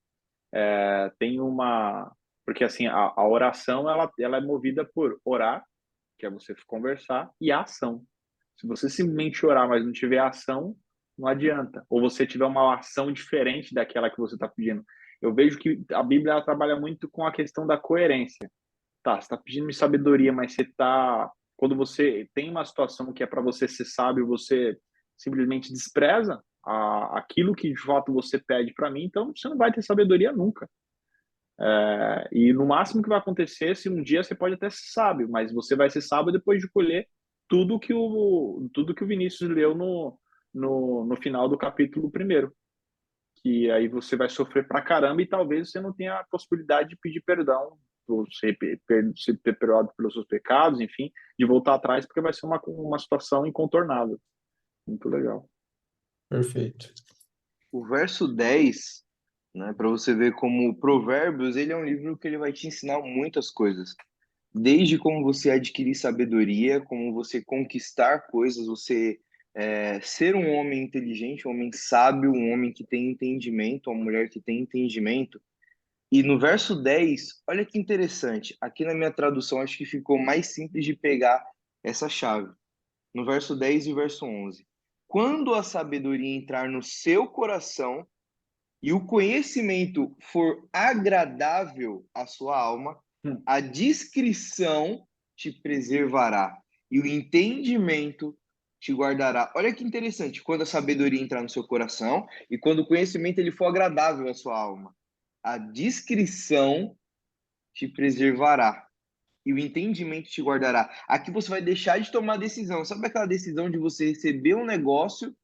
C: Tem uma. Porque assim, a oração ela é movida por orar, que é você conversar, e a ação. Se você simplesmente orar, mas não tiver ação, não adianta. Ou você tiver uma ação diferente daquela que você está pedindo. Eu vejo que a Bíblia ela trabalha muito com a questão da coerência. Tá, você está pedindo sabedoria, mas você está. Quando você tem uma situação que é para você ser sábio, você simplesmente despreza aquilo que de fato você pede para mim, então você não vai ter sabedoria nunca. E no máximo que vai acontecer, se um dia você pode até ser sábio, mas você vai ser sábio depois de colher tudo que o Vinícius leu no final do capítulo primeiro. Que aí você vai sofrer pra caramba e talvez você não tenha a possibilidade de pedir perdão, ou ser perdoado pelos seus pecados, enfim, de voltar atrás, porque vai ser uma situação incontornável. Muito legal.
B: Perfeito.
A: O verso 10, né, para você ver como Provérbios, ele é um livro que ele vai te ensinar muitas coisas. Desde como você adquirir sabedoria, como você conquistar coisas, você ser um homem inteligente, um homem sábio, um homem que tem entendimento, uma mulher que tem entendimento. E no verso 10, olha que interessante. Aqui na minha tradução, acho que ficou mais simples de pegar essa chave. No verso 10 e verso 11. Quando a sabedoria entrar no seu coração e o conhecimento for agradável à sua alma,
C: Hum.
A: a discrição te preservará e o entendimento te guardará. Olha que interessante, quando a sabedoria entrar no seu coração e quando o conhecimento ele for agradável à sua alma. a discrição te preservará e o entendimento te guardará. Aqui você vai deixar de tomar decisão. Sabe aquela decisão de você receber um negócio?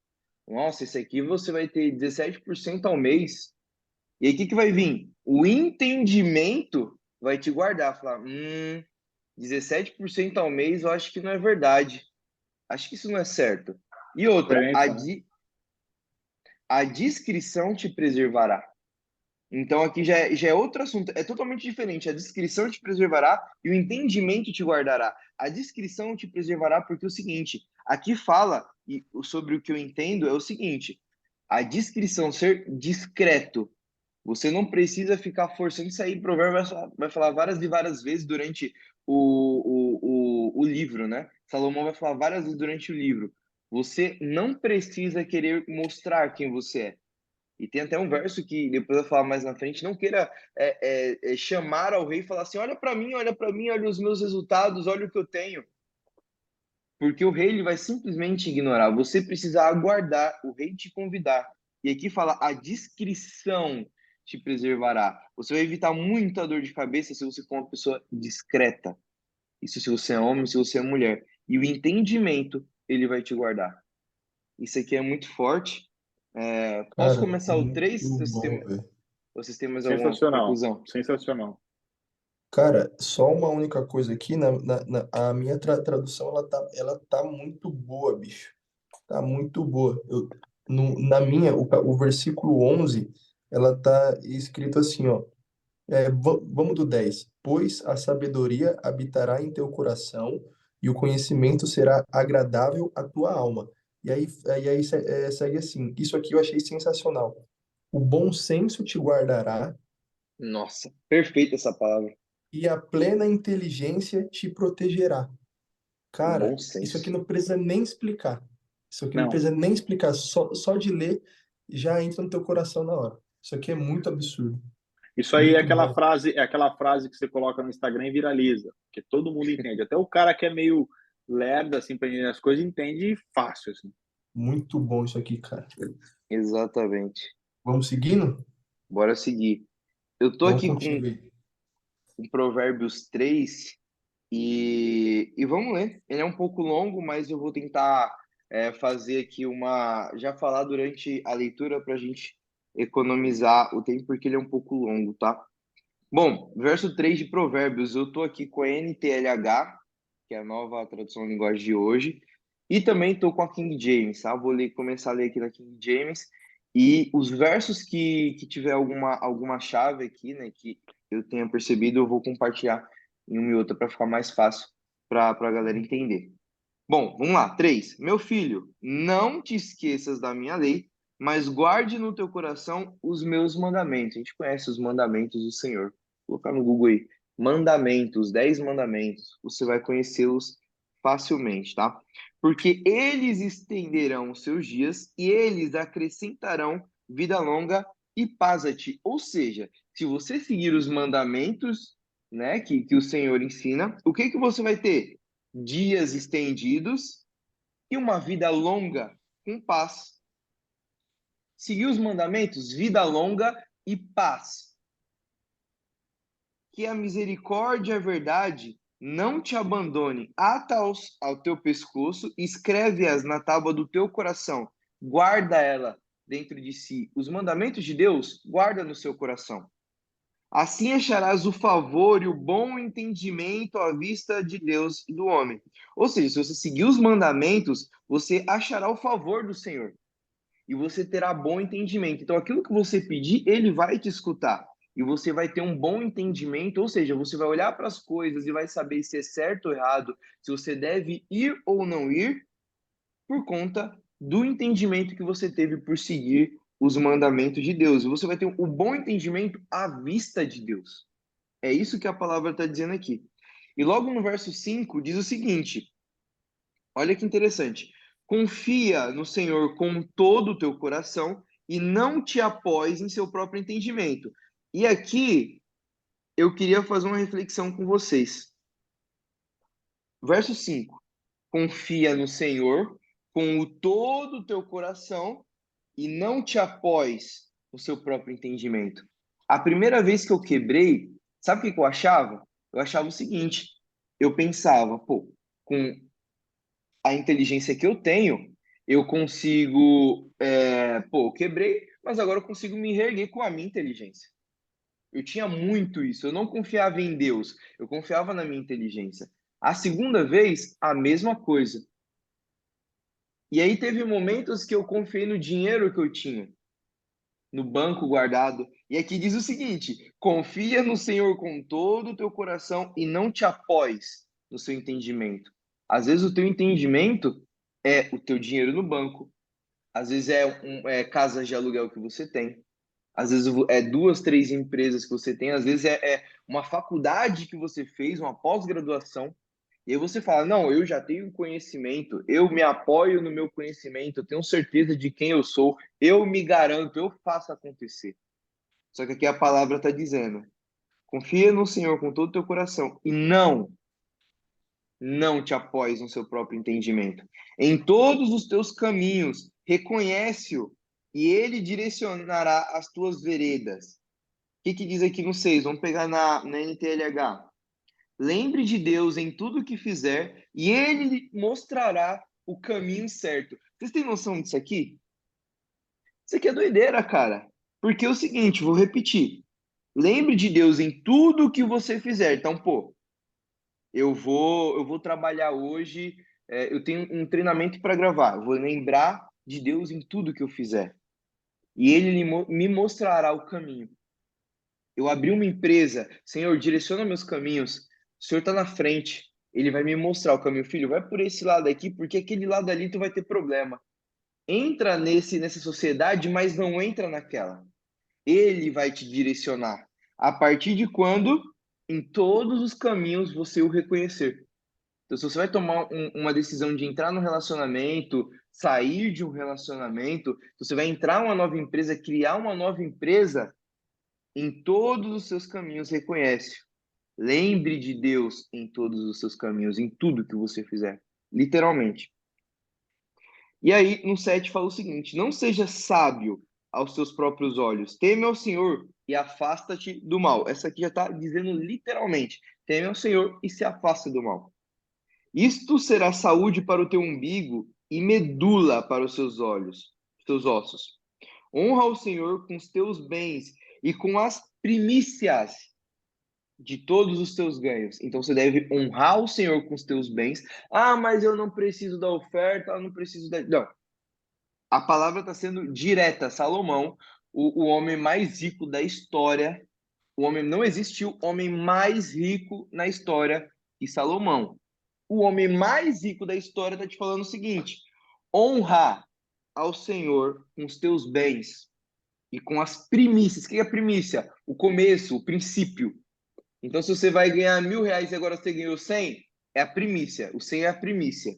A: Nossa, esse aqui você vai ter 17% ao mês. E aí, o que que vai vir? O entendimento vai te guardar. Falar, 17% ao mês, eu acho que não é verdade. Acho que isso não é certo. E outra,
C: Diferença, né?
A: a discrição te preservará. Então, aqui já é outro assunto, é totalmente diferente. A discrição te preservará e o entendimento te guardará. A discrição te preservará porque é o seguinte, aqui fala, e sobre o que eu entendo, é o seguinte, a discrição, ser discreto. Você não precisa ficar forçando isso aí. Provérbio vai falar várias e várias vezes durante o livro, né? Salomão vai falar várias vezes durante o livro. Você não precisa querer mostrar quem você é. E tem até um verso que depois eu vou falar mais na frente, não queira chamar ao rei e falar assim, olha para mim, olha os meus resultados, olha o que eu tenho. Porque o rei ele vai simplesmente ignorar. Você precisa aguardar o rei te convidar. E aqui fala, a discrição te preservará. Você vai evitar muita dor de cabeça se você for uma pessoa discreta. Isso se você é homem, se você é mulher. E o entendimento, ele vai te guardar. Isso aqui é muito forte. Posso
B: Cara,
A: começar o
B: muito
A: 3?
B: bom, velho.
A: Vocês têm mais alguma
C: Sensacional,
A: conclusão?
C: sensacional.
B: Cara, só uma única coisa aqui, a minha tradução, ela tá muito boa, bicho. Tá muito boa. Na minha, o versículo 11 ela tá escrito assim, ó. Vamos do 10. Pois a sabedoria habitará em teu coração e o conhecimento será agradável à tua alma. E aí segue assim. Isso aqui eu achei sensacional. O bom senso te guardará
A: Nossa, perfeita essa palavra.
B: e a plena inteligência te protegerá.
A: O
B: Cara,
A: bom
B: isso aqui
A: senso.
B: não precisa nem explicar. Isso aqui não
C: Não,
B: precisa nem explicar. Só de ler já entra no teu coração na hora. Isso aqui é muito absurdo.
C: isso aí
B: Muito bom.
C: é aquela frase que você coloca no Instagram e viraliza, que todo mundo entende. Até o cara que é meio lerdo, assim, para entender as coisas, entende fácil, assim.
B: Muito bom isso aqui, cara.
A: Exatamente.
B: Vamos seguindo?
A: Bora seguir. Eu tô
B: Vamos
A: aqui
B: contigo
A: com
B: aí.
A: Provérbios 3 e vamos ler. Ele é um pouco longo, mas eu vou tentar fazer aqui já falar durante a leitura para a gente economizar o tempo, porque ele é um pouco longo, tá? Bom, verso 3 de Provérbios, eu tô aqui com a NTLH, que é a nova tradução de linguagem de hoje, e também tô com a King James, tá? Vou começar a ler aqui na King James, e os versos que tiver alguma chave aqui, né, que eu tenha percebido, eu vou compartilhar em uma e outra para ficar mais fácil para a galera entender. Bom, vamos lá. 3. Meu filho, não te esqueças da minha lei, mas guarde no teu coração os meus mandamentos. A gente conhece os mandamentos do Senhor. Vou colocar no Google aí. Mandamentos, 10 mandamentos. Você vai conhecê-los facilmente, tá? Porque eles estenderão os seus dias e eles acrescentarão vida longa e paz a ti. Ou seja, se você seguir os mandamentos, né, que o Senhor ensina, o que que você vai ter? Dias estendidos e uma vida longa com paz. Seguir os mandamentos, vida longa e paz. Que a misericórdia e a verdade não te abandone. Ata-os ao teu pescoço, escreve-as na tábua do teu coração. Guarda ela dentro de si. Os mandamentos de Deus, guarda no seu coração. Assim acharás o favor e o bom entendimento à vista de Deus e do homem. Ou seja, se você seguir os mandamentos, você achará o favor do Senhor e você terá bom entendimento. Então, aquilo que você pedir, ele vai te escutar e você vai ter um bom entendimento. Ou seja, você vai olhar para as coisas e vai saber se é certo ou errado, se você deve ir ou não ir, por conta do entendimento que você teve por seguir os mandamentos de Deus. Você vai ter um bom entendimento à vista de Deus. É isso que a palavra está dizendo aqui. E logo no verso 5 diz o seguinte: olha que interessante. Confia no Senhor com todo o teu coração e não te apoies em seu próprio entendimento. E aqui eu queria fazer uma reflexão com vocês. Verso 5. Confia no Senhor com todo o teu coração e não te apoies no seu próprio entendimento. A primeira vez que eu quebrei, sabe o que que eu achava? Eu achava o seguinte, eu pensava, pô, com a inteligência que eu tenho, eu consigo, pô, eu quebrei, mas agora eu consigo me reerguer com a minha inteligência. Eu tinha muito isso, eu não confiava em Deus, eu confiava na minha inteligência. A segunda vez, a mesma coisa. E aí teve momentos que eu confiei no dinheiro que eu tinha, no banco guardado. E aqui diz o seguinte: confia no Senhor com todo o teu coração e não te apoies no seu entendimento. Às vezes o teu entendimento é o teu dinheiro no banco, às vezes é casas de aluguel que você tem, às vezes é duas, três empresas que você tem, às vezes é uma faculdade que você fez, uma pós-graduação. E aí você fala, não, eu já tenho conhecimento, eu me apoio no meu conhecimento, eu tenho certeza de quem eu sou, eu me garanto, eu faço acontecer. Só que aqui a palavra está dizendo, confia no Senhor com todo o teu coração e não te apoies no seu próprio entendimento. Em todos os teus caminhos, reconhece-o e ele direcionará as tuas veredas. O que diz aqui no 6? Vamos pegar na NTLH. Lembre de Deus em tudo que fizer e ele lhe mostrará o caminho certo. Vocês têm noção disso aqui? Isso aqui é doideira, cara. Porque é o seguinte, vou repetir. Lembre de Deus em tudo que você fizer. Então, pô, eu vou trabalhar hoje, eu tenho um treinamento para gravar. Eu vou lembrar de Deus em tudo que eu fizer. E ele me mostrará o caminho. Eu abri uma empresa, Senhor, direciona meus caminhos. O Senhor está na frente. Ele vai me mostrar o caminho, filho. Vai por esse lado aqui, porque aquele lado ali tu vai ter problema. Entra nessa sociedade, mas não entra naquela. Ele vai te direcionar. A partir de quando, em todos os caminhos, você o reconhecer. Então, se você vai tomar uma decisão de entrar no relacionamento, sair de um relacionamento, se você vai entrar em uma nova empresa, criar uma nova empresa, em todos os seus caminhos reconhece. Lembre de Deus em todos os seus caminhos, em tudo que você fizer. Literalmente. E aí, no 7 fala o seguinte: não seja sábio aos seus próprios olhos, teme ao Senhor e afasta-te do mal. Essa aqui já está dizendo literalmente: teme ao Senhor e se afasta do mal. Isto será saúde para o teu umbigo e medula para os seus olhos, teus ossos. Honra o Senhor com os teus bens e com as primícias de todos os teus ganhos. Então você deve honrar o Senhor com os teus bens. Ah, mas eu não preciso da oferta, eu não preciso da. Não. A palavra está sendo direta. Salomão, o homem mais rico da história, o homem não existiu homem mais rico na história que Salomão. O homem mais rico da história está te falando o seguinte: honra ao Senhor com os teus bens e com as primícias. O que é a primícia? O começo, o princípio. Então, se você vai ganhar R$ 1.000 e agora você ganhou 100, é a primícia. O 100 é a primícia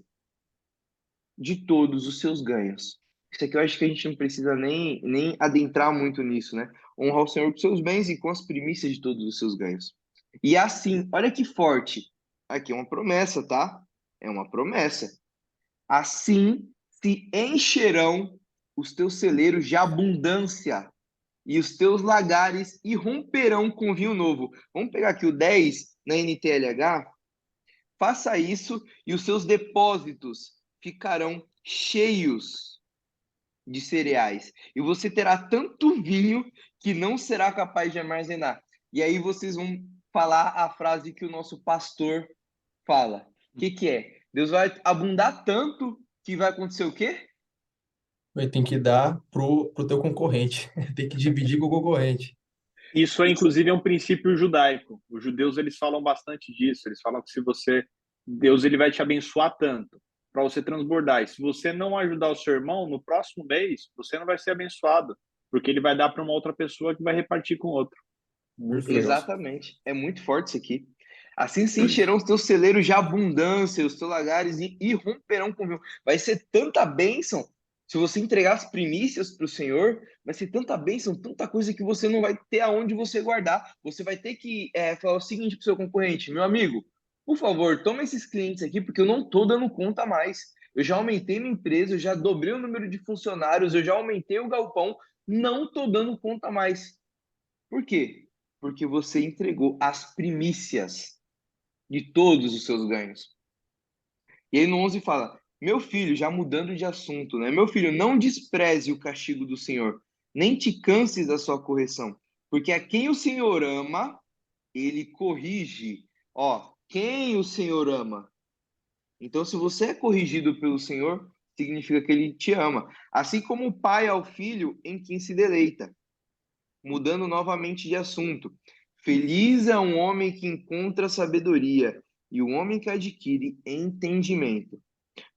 A: de todos os seus ganhos. Isso aqui eu acho que a gente não precisa nem adentrar muito nisso, né? Honrar o Senhor com seus bens e com as primícias de todos os seus ganhos. E assim, olha que forte. Aqui é uma promessa, tá? É uma promessa. Assim se encherão os teus celeiros de abundância e os teus lagares irromperão com vinho novo. Vamos pegar aqui o 10 na NTLH? Faça isso e os seus depósitos ficarão cheios de cereais. E você terá tanto vinho que não será capaz de armazenar. E aí vocês vão falar a frase que o nosso pastor fala. O que é? Deus vai abundar tanto que vai acontecer o quê?
B: Tem que dar pro teu concorrente. Tem que dividir com o concorrente.
C: Isso é, inclusive, é um princípio judaico. Os judeus, eles falam bastante disso. Eles falam que se você... Deus, ele vai te abençoar tanto para você transbordar. E se você não ajudar o seu irmão, no próximo mês, você não vai ser abençoado. Porque ele vai dar para uma outra pessoa que vai repartir com outro. Muito legal.
A: Exatamente. É muito forte isso aqui. Assim se encherão os teus celeiros de abundância, os teus lagares irromperão com vinho. Vai ser tanta bênção. Se você entregar as primícias para o Senhor, vai ser tanta bênção, tanta coisa que você não vai ter aonde você guardar. Você vai ter que falar o seguinte para o seu concorrente: meu amigo, por favor, toma esses clientes aqui, porque eu não estou dando conta mais. Eu já aumentei minha empresa, eu já dobrei o número de funcionários, eu já aumentei o galpão, não estou dando conta mais. Por quê? Porque você entregou as primícias de todos os seus ganhos. E aí no 11 fala: meu filho, já mudando de assunto, né? Meu filho, não despreze o castigo do Senhor, nem te canses da sua correção, porque a quem o Senhor ama, ele corrige. Ó, quem o Senhor ama? Então, se você é corrigido pelo Senhor, significa que ele te ama. Assim como o pai ao filho em quem se deleita. Mudando novamente de assunto. Feliz é um homem que encontra sabedoria e o homem que adquire entendimento,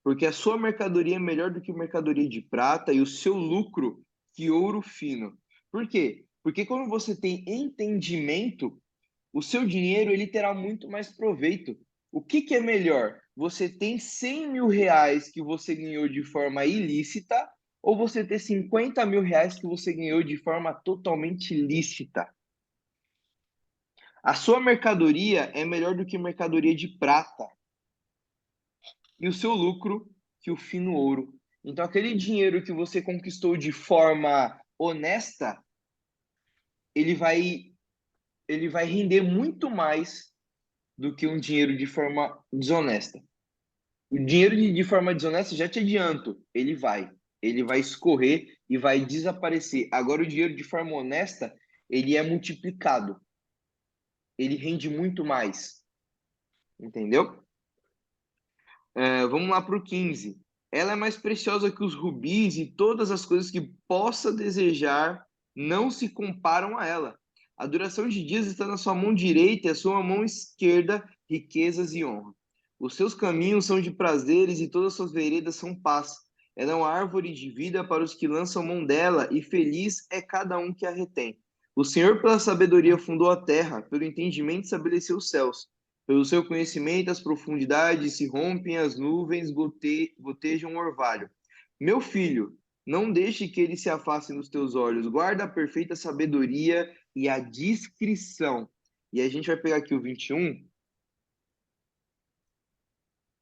A: porque a sua mercadoria é melhor do que mercadoria de prata e o seu lucro que ouro fino. Por quê? Porque quando você tem entendimento, o seu dinheiro ele terá muito mais proveito. O que, que é melhor? Você tem 100 mil reais que você ganhou de forma ilícita ou você ter 50 mil reais que você ganhou de forma totalmente lícita? A sua mercadoria é melhor do que mercadoria de prata e o seu lucro que o fino ouro. Então, aquele dinheiro que você conquistou de forma honesta, ele vai, ele vai render muito mais do que um dinheiro de forma desonesta. O dinheiro de forma desonesta, já te adianto, ele vai escorrer e vai desaparecer. Agora, o dinheiro de forma honesta, ele é multiplicado, ele rende muito mais, entendeu? Vamos lá para o 15. Ela é mais preciosa que os rubis e todas as coisas que possa desejar não se comparam a ela. A duração de dias está na sua mão direita e a sua mão esquerda, riquezas e honra. Os seus caminhos são de prazeres e todas as suas veredas são paz. Ela é uma árvore de vida para os que lançam mão dela e feliz é cada um que a retém. O Senhor, pela sabedoria, fundou a terra, pelo entendimento, estabeleceu os céus. Pelo seu conhecimento, as profundidades se rompem, as nuvens gotejam o orvalho. Meu filho, não deixe que ele se afaste dos teus olhos. Guarda a perfeita sabedoria e a discrição. E a gente vai pegar aqui o 21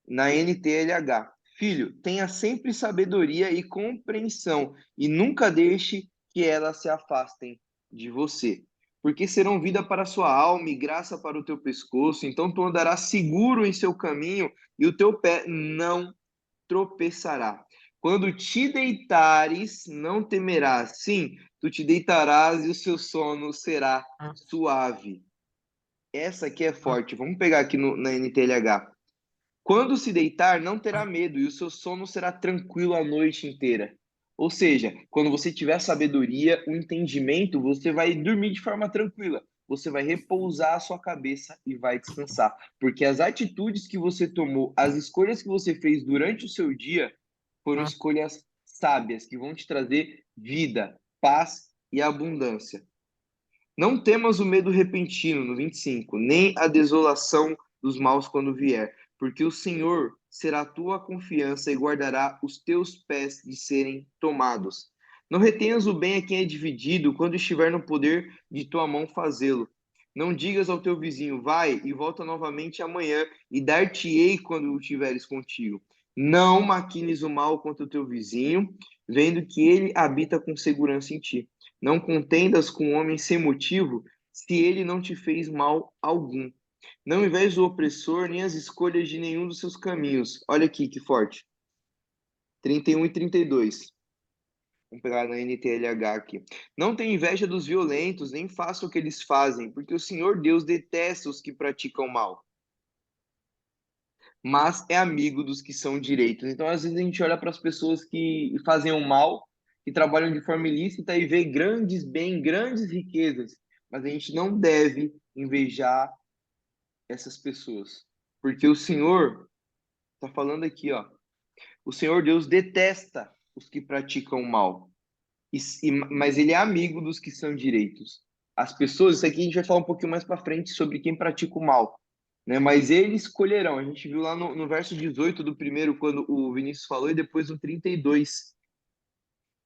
A: na NTLH. Filho, tenha sempre sabedoria e compreensão e nunca deixe que elas se afastem de você, porque serão vida para a sua alma e graça para o teu pescoço. Então tu andarás seguro em seu caminho e o teu pé não tropeçará. Quando te deitares, não temerás. Sim, tu te deitarás e o seu sono será suave. Essa aqui é forte. Vamos pegar aqui na NTLH. Quando se deitar, não terá medo, e o seu sono será tranquilo a noite inteira. Ou seja, quando você tiver sabedoria, o entendimento, você vai dormir de forma tranquila. Você vai repousar a sua cabeça e vai descansar. Porque as atitudes que você tomou, as escolhas que você fez durante o seu dia, foram escolhas sábias, que vão te trazer vida, paz e abundância. Não temas o medo repentino, no 25, nem a desolação dos maus quando vier, porque o Senhor será a tua confiança e guardará os teus pés de serem tomados. Não retenhas o bem a quem é dividido, quando estiver no poder de tua mão fazê-lo. Não digas ao teu vizinho, vai e volta novamente amanhã, e dar-te-ei quando o tiveres contigo. Não maquines o mal contra o teu vizinho, vendo que ele habita com segurança em ti. Não contendas com o homem sem motivo, se ele não te fez mal algum. Não invejes o opressor, nem as escolhas de nenhum dos seus caminhos. Olha aqui que forte. 31 e 32. Vamos pegar na NTLH aqui. Não tenha inveja dos violentos, nem faça o que eles fazem, porque o Senhor Deus detesta os que praticam mal, mas é amigo dos que são direitos. Então, às vezes, a gente olha para as pessoas que fazem o mal, que trabalham de forma ilícita e vê grandes bens, grandes riquezas, mas a gente não deve invejar essas pessoas, porque o Senhor está falando aqui, ó, o Senhor Deus detesta os que praticam o mal, mas ele é amigo dos que são direitos. As pessoas, isso aqui a gente vai falar um pouquinho mais para frente sobre quem pratica o mal, né? Mas eles escolherão. A gente viu lá no verso 18 do primeiro, quando o Vinícius falou, e depois no 32.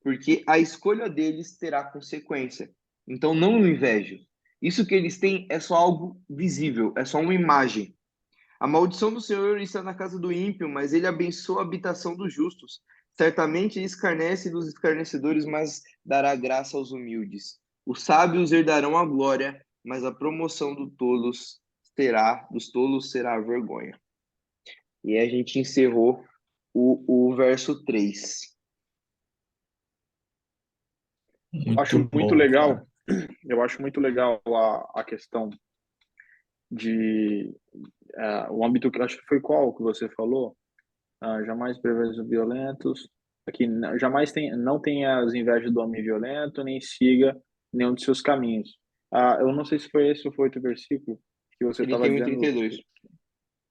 A: Porque a escolha deles terá consequência. Então não o invejo. Isso que eles têm é só algo visível, é só uma imagem. A maldição do Senhor está na casa do ímpio, mas ele abençoa a habitação dos justos. Certamente ele escarnece dos escarnecedores, mas dará graça aos humildes. Os sábios herdarão a glória, mas a promoção dos tolos será a vergonha. E aí a gente encerrou o verso 3.
B: Muito
C: Acho muito
B: bom, cara.
C: legal, eu acho muito legal a questão de o âmbito que acho que foi qual que você falou. Jamais preveja os violentos. Aqui, jamais não tenha as invejas do homem violento, nem siga nenhum de seus caminhos. Eu não sei se foi esse ou foi outro versículo que você estava
A: 31 e
C: dizendo.
A: 32.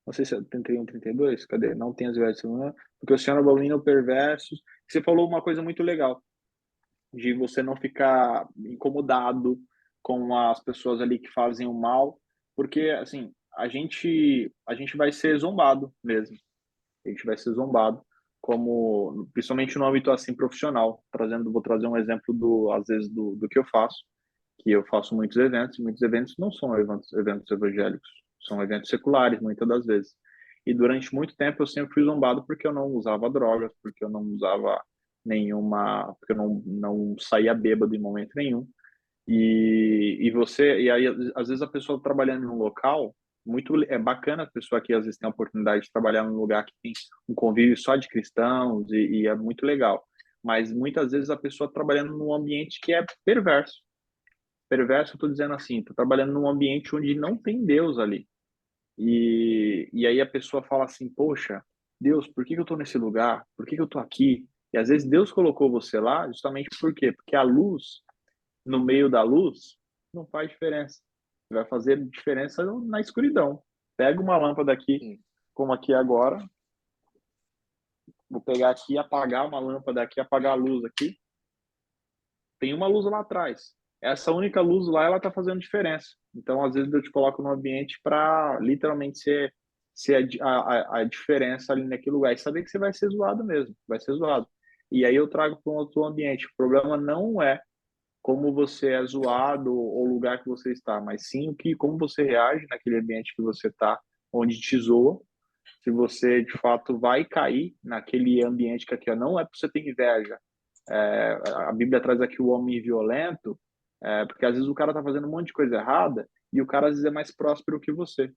C: Não sei se é 31, 32. Cadê? Não tem as invejas, não, porque o Senhor abomina o perversos. Você falou uma coisa muito legal, de você não ficar incomodado com as pessoas ali que fazem o mal, porque, assim, a gente vai ser zombado mesmo. A gente vai ser zombado, como principalmente no âmbito assim profissional. Vou trazer um exemplo às vezes do que eu faço, que eu faço muitos eventos não são eventos evangélicos, são eventos seculares muitas das vezes. E durante muito tempo eu sempre fui zombado porque eu não usava drogas, porque eu não usava porque eu não saía bêbado em momento nenhum. E aí às vezes a pessoa trabalhando em um local muito é bacana, a pessoa que às vezes tem a oportunidade de trabalhar num lugar que tem um convívio só de cristãos e é muito legal, mas muitas vezes a pessoa trabalhando num ambiente que é perverso, eu tô dizendo assim, tô trabalhando num ambiente onde não tem Deus ali, e aí a pessoa fala assim, poxa, Deus, por que que eu tô nesse lugar? Por que que eu tô aqui? E às vezes Deus colocou você lá justamente por quê? Porque a luz no meio da luz, não faz diferença. Vai fazer diferença na escuridão. Pega uma lâmpada aqui,
A: Sim.
C: como aqui agora. Vou pegar aqui, apagar uma lâmpada aqui, apagar a luz aqui. Tem uma luz lá atrás. Essa única luz lá, ela tá fazendo diferença. Então, às vezes, eu te coloco no ambiente para literalmente ser a diferença ali naquele lugar. E saber que você vai ser zoado mesmo. Vai ser zoado. E aí eu trago para um outro ambiente. O problema não é como você é zoado ou o lugar que você está, mas sim como você reage naquele ambiente que você está, onde te zoa, se você de fato vai cair naquele ambiente que aqui ó, não é para você ter inveja. A Bíblia traz aqui o homem violento, porque às vezes o cara está fazendo um monte de coisa errada e o cara às vezes é mais próspero que você.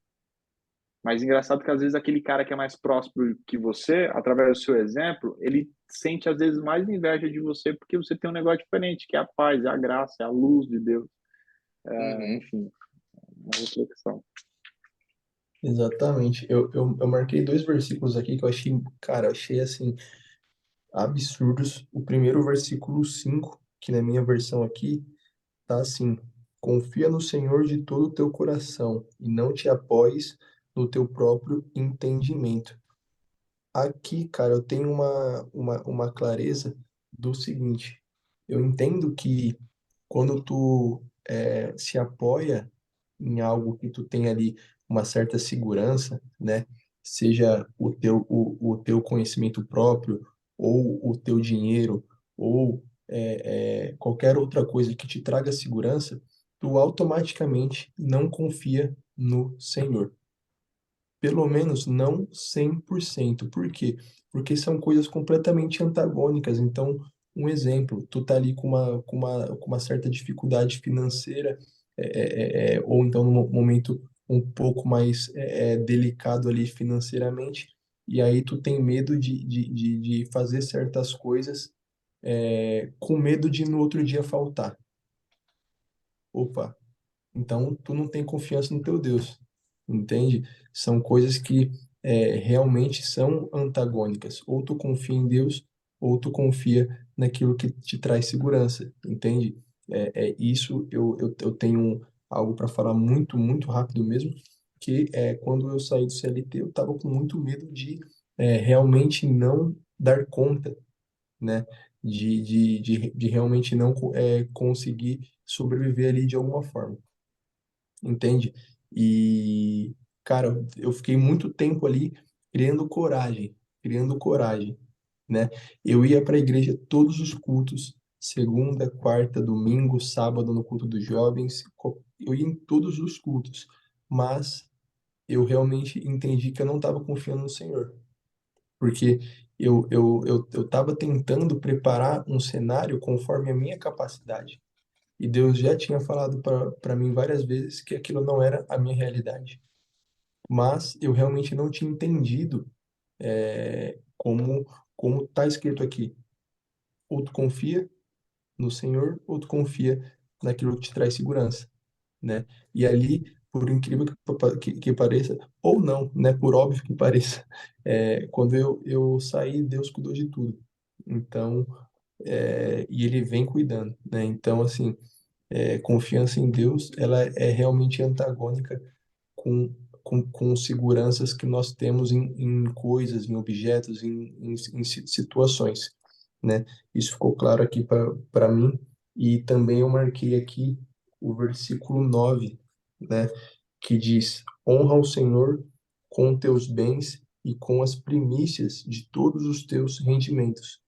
C: Mas engraçado que às vezes aquele cara que é mais próspero que você, através do seu exemplo, ele sente às vezes mais inveja de você porque você tem um negócio diferente, que é a paz, é a graça, é a luz de Deus.
A: Uhum.
C: Enfim, uma reflexão.
B: Exatamente. Eu marquei dois versículos aqui que eu achei, cara, eu achei assim, absurdos. O primeiro, versículo 5 que na minha versão aqui tá assim: confia no Senhor de todo o teu coração e não te apoies no teu próprio entendimento. Aqui, cara, eu tenho uma clareza do seguinte: eu entendo que quando tu se apoia em algo que tu tem ali uma certa segurança, né? Seja o teu conhecimento próprio, ou o teu dinheiro, ou qualquer outra coisa que te traga segurança, tu automaticamente não confia no Senhor. Pelo menos não 100%. Por quê? Porque são coisas completamente antagônicas. Então, um exemplo, tu tá ali com uma certa dificuldade financeira, ou então num momento um pouco mais delicado ali financeiramente, e aí tu tem medo de fazer certas coisas, com medo de no outro dia faltar. Opa, então, tu não tem confiança no teu Deus, entende? São coisas que realmente são antagônicas. Ou tu confia em Deus, ou tu confia naquilo que te traz segurança, entende? Isso eu tenho algo para falar muito, muito rápido mesmo, que quando eu saí do CLT, eu estava com muito medo de realmente não dar conta, né? De realmente não conseguir sobreviver ali de alguma forma, entende? E, cara, eu fiquei muito tempo ali criando coragem, né? Eu ia para a igreja todos os cultos, segunda, quarta, domingo, sábado no culto dos jovens, eu ia em todos os cultos, mas eu realmente entendi que eu não estava confiando no Senhor, porque eu estava tentando preparar um cenário conforme a minha capacidade, E Deus já tinha falado para mim várias vezes que aquilo não era a minha realidade. Mas eu realmente não tinha entendido como está escrito aqui. Ou tu confia no Senhor, ou tu confia naquilo que te traz segurança, né? E ali, por incrível que pareça, ou não, né? Por óbvio que pareça, quando eu saí, Deus cuidou de tudo. Então, e Ele vem cuidando, né? Então, assim, confiança em Deus, ela é realmente antagônica com, com seguranças que nós temos em coisas, em objetos, em situações, né? Isso ficou claro aqui para mim, e também eu marquei aqui o versículo 9, né? Que diz: Honra o Senhor com teus bens e com as primícias de todos os teus rendimentos.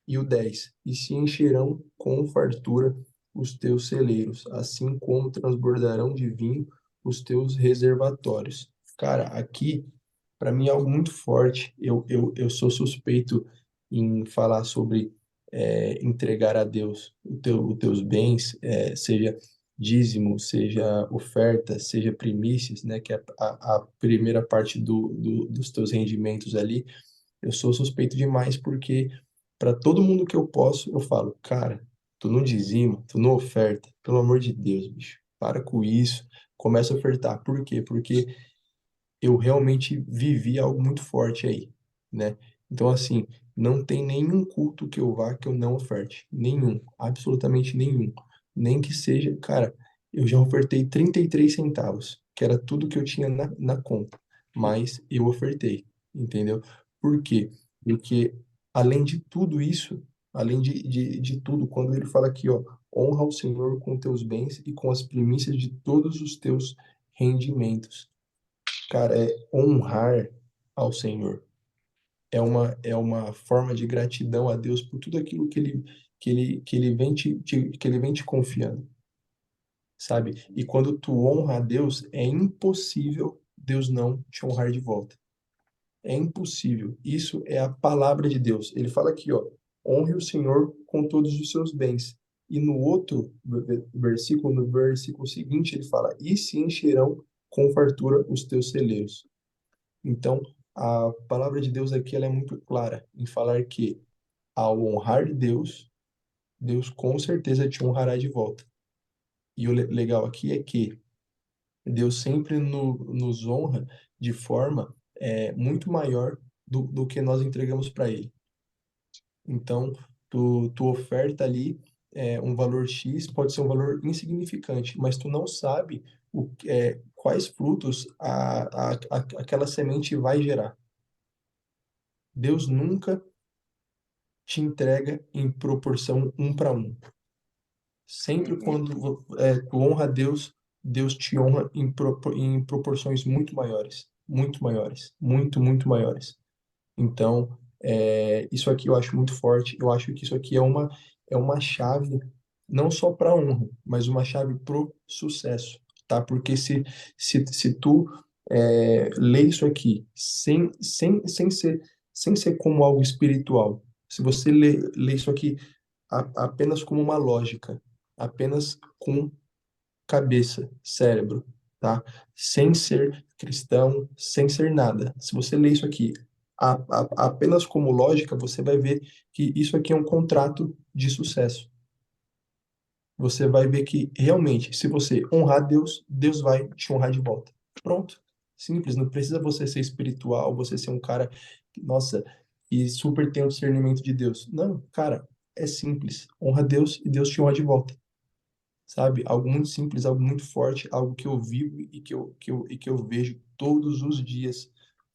B: E o 10: E se encherão com fartura os teus celeiros, assim como transbordarão de vinho os teus reservatórios. Cara, aqui, para mim é algo muito forte. Eu sou suspeito em falar sobre entregar a Deus os teus bens, seja dízimo, seja oferta, seja primícias, né, que é a primeira parte dos teus rendimentos ali. Eu sou suspeito demais porque para todo mundo que eu posso, eu falo, cara, tu não dizima, tu não oferta, pelo amor de Deus, bicho, para com isso, começa a ofertar. Por quê? Porque eu realmente vivi algo muito forte aí, né? Então, assim, não tem nenhum culto que eu vá que eu não oferte. Nenhum, absolutamente nenhum. Nem que seja, cara, eu já ofertei 33 centavos, que era tudo que eu tinha na conta, mas eu ofertei, entendeu? Por quê? Porque, além de tudo isso, além de tudo, quando ele fala aqui, ó, honra o Senhor com teus bens e com as primícias de todos os teus rendimentos. Cara, honrar ao Senhor. É uma forma de gratidão a Deus por tudo aquilo que ele vem te confiando, sabe? E quando tu honra a Deus, é impossível Deus não te honrar de volta. É impossível. Isso é a palavra de Deus. Ele fala aqui, ó, honre o Senhor com todos os seus bens. E no outro versículo, no versículo seguinte, ele fala: E se encherão com fartura os teus celeiros. Então, a palavra de Deus aqui ela é muito clara em falar que ao honrar Deus, Deus com certeza te honrará de volta. E o legal aqui é que Deus sempre nos honra de forma muito maior do que nós entregamos para Ele. Então, tu oferta ali um valor X, pode ser um valor insignificante, mas tu não sabe quais frutos aquela semente vai gerar. Deus nunca te entrega em proporção um para um. Sempre quando tu honra a Deus, Deus te honra em proporções muito maiores. Muito maiores. Muito, muito maiores. Então, isso aqui eu acho muito forte. Eu acho que isso aqui é uma chave, não só para honra, mas uma chave pro sucesso, tá? Porque se tu lê isso aqui sem ser como algo espiritual, se você lê isso aqui apenas como uma lógica, apenas com cabeça, cérebro, tá? Sem ser cristão, sem ser nada. Se você ler isso aqui apenas como lógica, você vai ver que isso aqui é um contrato de sucesso. Você vai ver que realmente, se você honrar Deus, Deus vai te honrar de volta. Pronto. Simples. Não precisa você ser espiritual, você ser um cara, nossa, e super tem o discernimento de Deus. Não, cara, é simples. Honra Deus e Deus te honra de volta, sabe? Algo muito simples, algo muito forte, algo que eu vivo e que eu vejo todos os dias.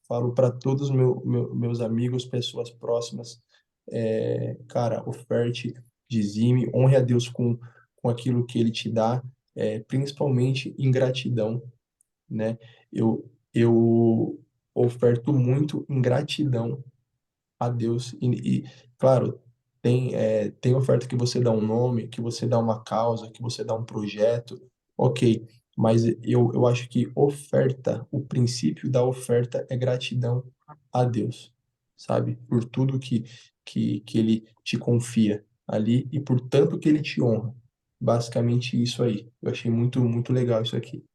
B: Falo para todos os meus amigos, pessoas próximas, cara, oferte, dizime, honre a Deus com aquilo que Ele te dá, principalmente em gratidão, né? Eu oferto muito em gratidão a Deus. Claro, tem oferta que você dá um nome, que você dá uma causa, que você dá um projeto, ok. Mas eu acho que oferta, o princípio da oferta é gratidão a Deus, sabe? Por tudo que Ele te confia ali e por tanto que Ele te honra. basicamente isso aí. Eu achei muito, muito legal isso aqui.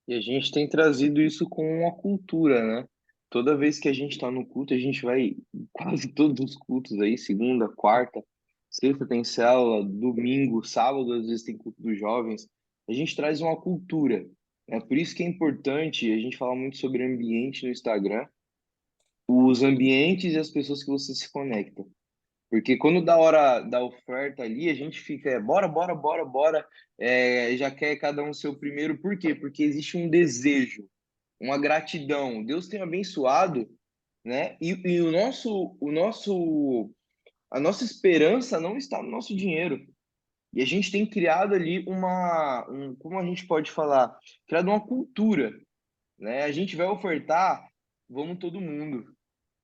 A: E a gente tem trazido isso com a cultura, né? Toda vez que a gente está no culto, a gente vai em quase todos os cultos aí, segunda, quarta, sexta tem célula, domingo, sábado às vezes tem culto dos jovens. A gente traz uma cultura, né? Por isso que é importante a gente falar muito sobre ambiente no Instagram, os ambientes e as pessoas que você se conecta. Porque quando dá hora da oferta ali, a gente fica, bora, bora, bora, bora, já quer cada um seu primeiro. Por quê? Porque existe um desejo, uma gratidão. Deus tem abençoado, né? E a nossa esperança não está no nosso dinheiro. E a gente tem criado ali como a gente pode falar, criado uma cultura, né? A gente vai ofertar, vamos todo mundo.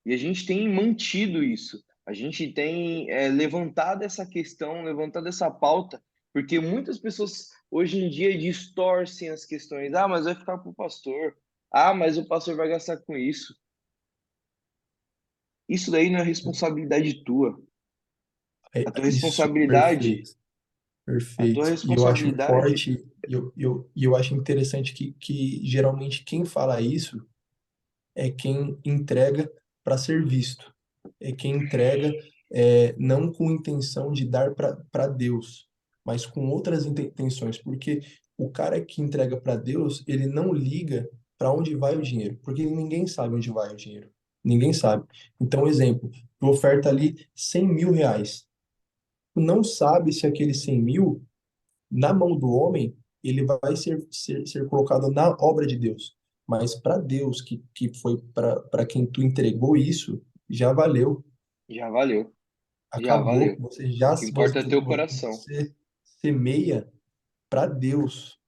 A: E a gente tem mantido isso. A gente tem levantado essa questão, levantado essa pauta, porque muitas pessoas hoje em dia distorcem as questões. Ah, mas vai ficar para o pastor. Ah, mas o pastor vai gastar com isso. Isso daí não é responsabilidade tua.
B: É
A: A tua
B: isso,
A: responsabilidade,
B: perfeito,
A: a tua
B: perfeito. E eu acho
A: responsabilidade,
B: forte, e eu acho interessante que geralmente quem fala isso é quem entrega para ser visto, é quem entrega não com intenção de dar para Deus, mas com outras intenções, porque o cara que entrega para Deus, ele não liga para onde vai o dinheiro, porque ninguém sabe onde vai o dinheiro, ninguém sabe. Então, exemplo, tu oferta ali R$ 100.000, tu não sabe se aquele 100 mil na mão do homem, ele vai ser colocado na obra de Deus. Mas para Deus, que foi para quem tu entregou isso, já valeu,
A: já valeu. Já
B: acabou.
A: valeu.
B: Você já
A: O que importa é teu coração.
B: você semeia para Deus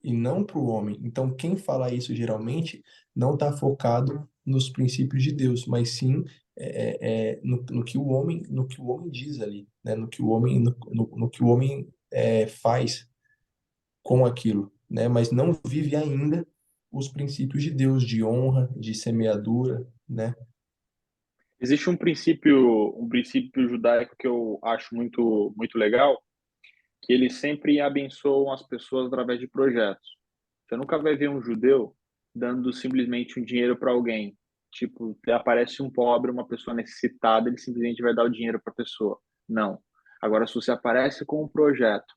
B: e não para o homem. Então, quem fala isso geralmente não está focado nos princípios de Deus, mas sim no que o homem diz ali, né? No que o homem faz com aquilo, né? Mas não vive ainda os princípios de Deus, de honra, de semeadura, né?
C: Existe um princípio judaico que eu acho muito, muito legal, que eles sempre abençoam as pessoas através de projetos. Você nunca vai ver um judeu dando simplesmente um dinheiro para alguém. Tipo, aparece um pobre, uma pessoa necessitada, ele simplesmente vai dar o dinheiro para a pessoa. Não. Agora, se você aparece com um projeto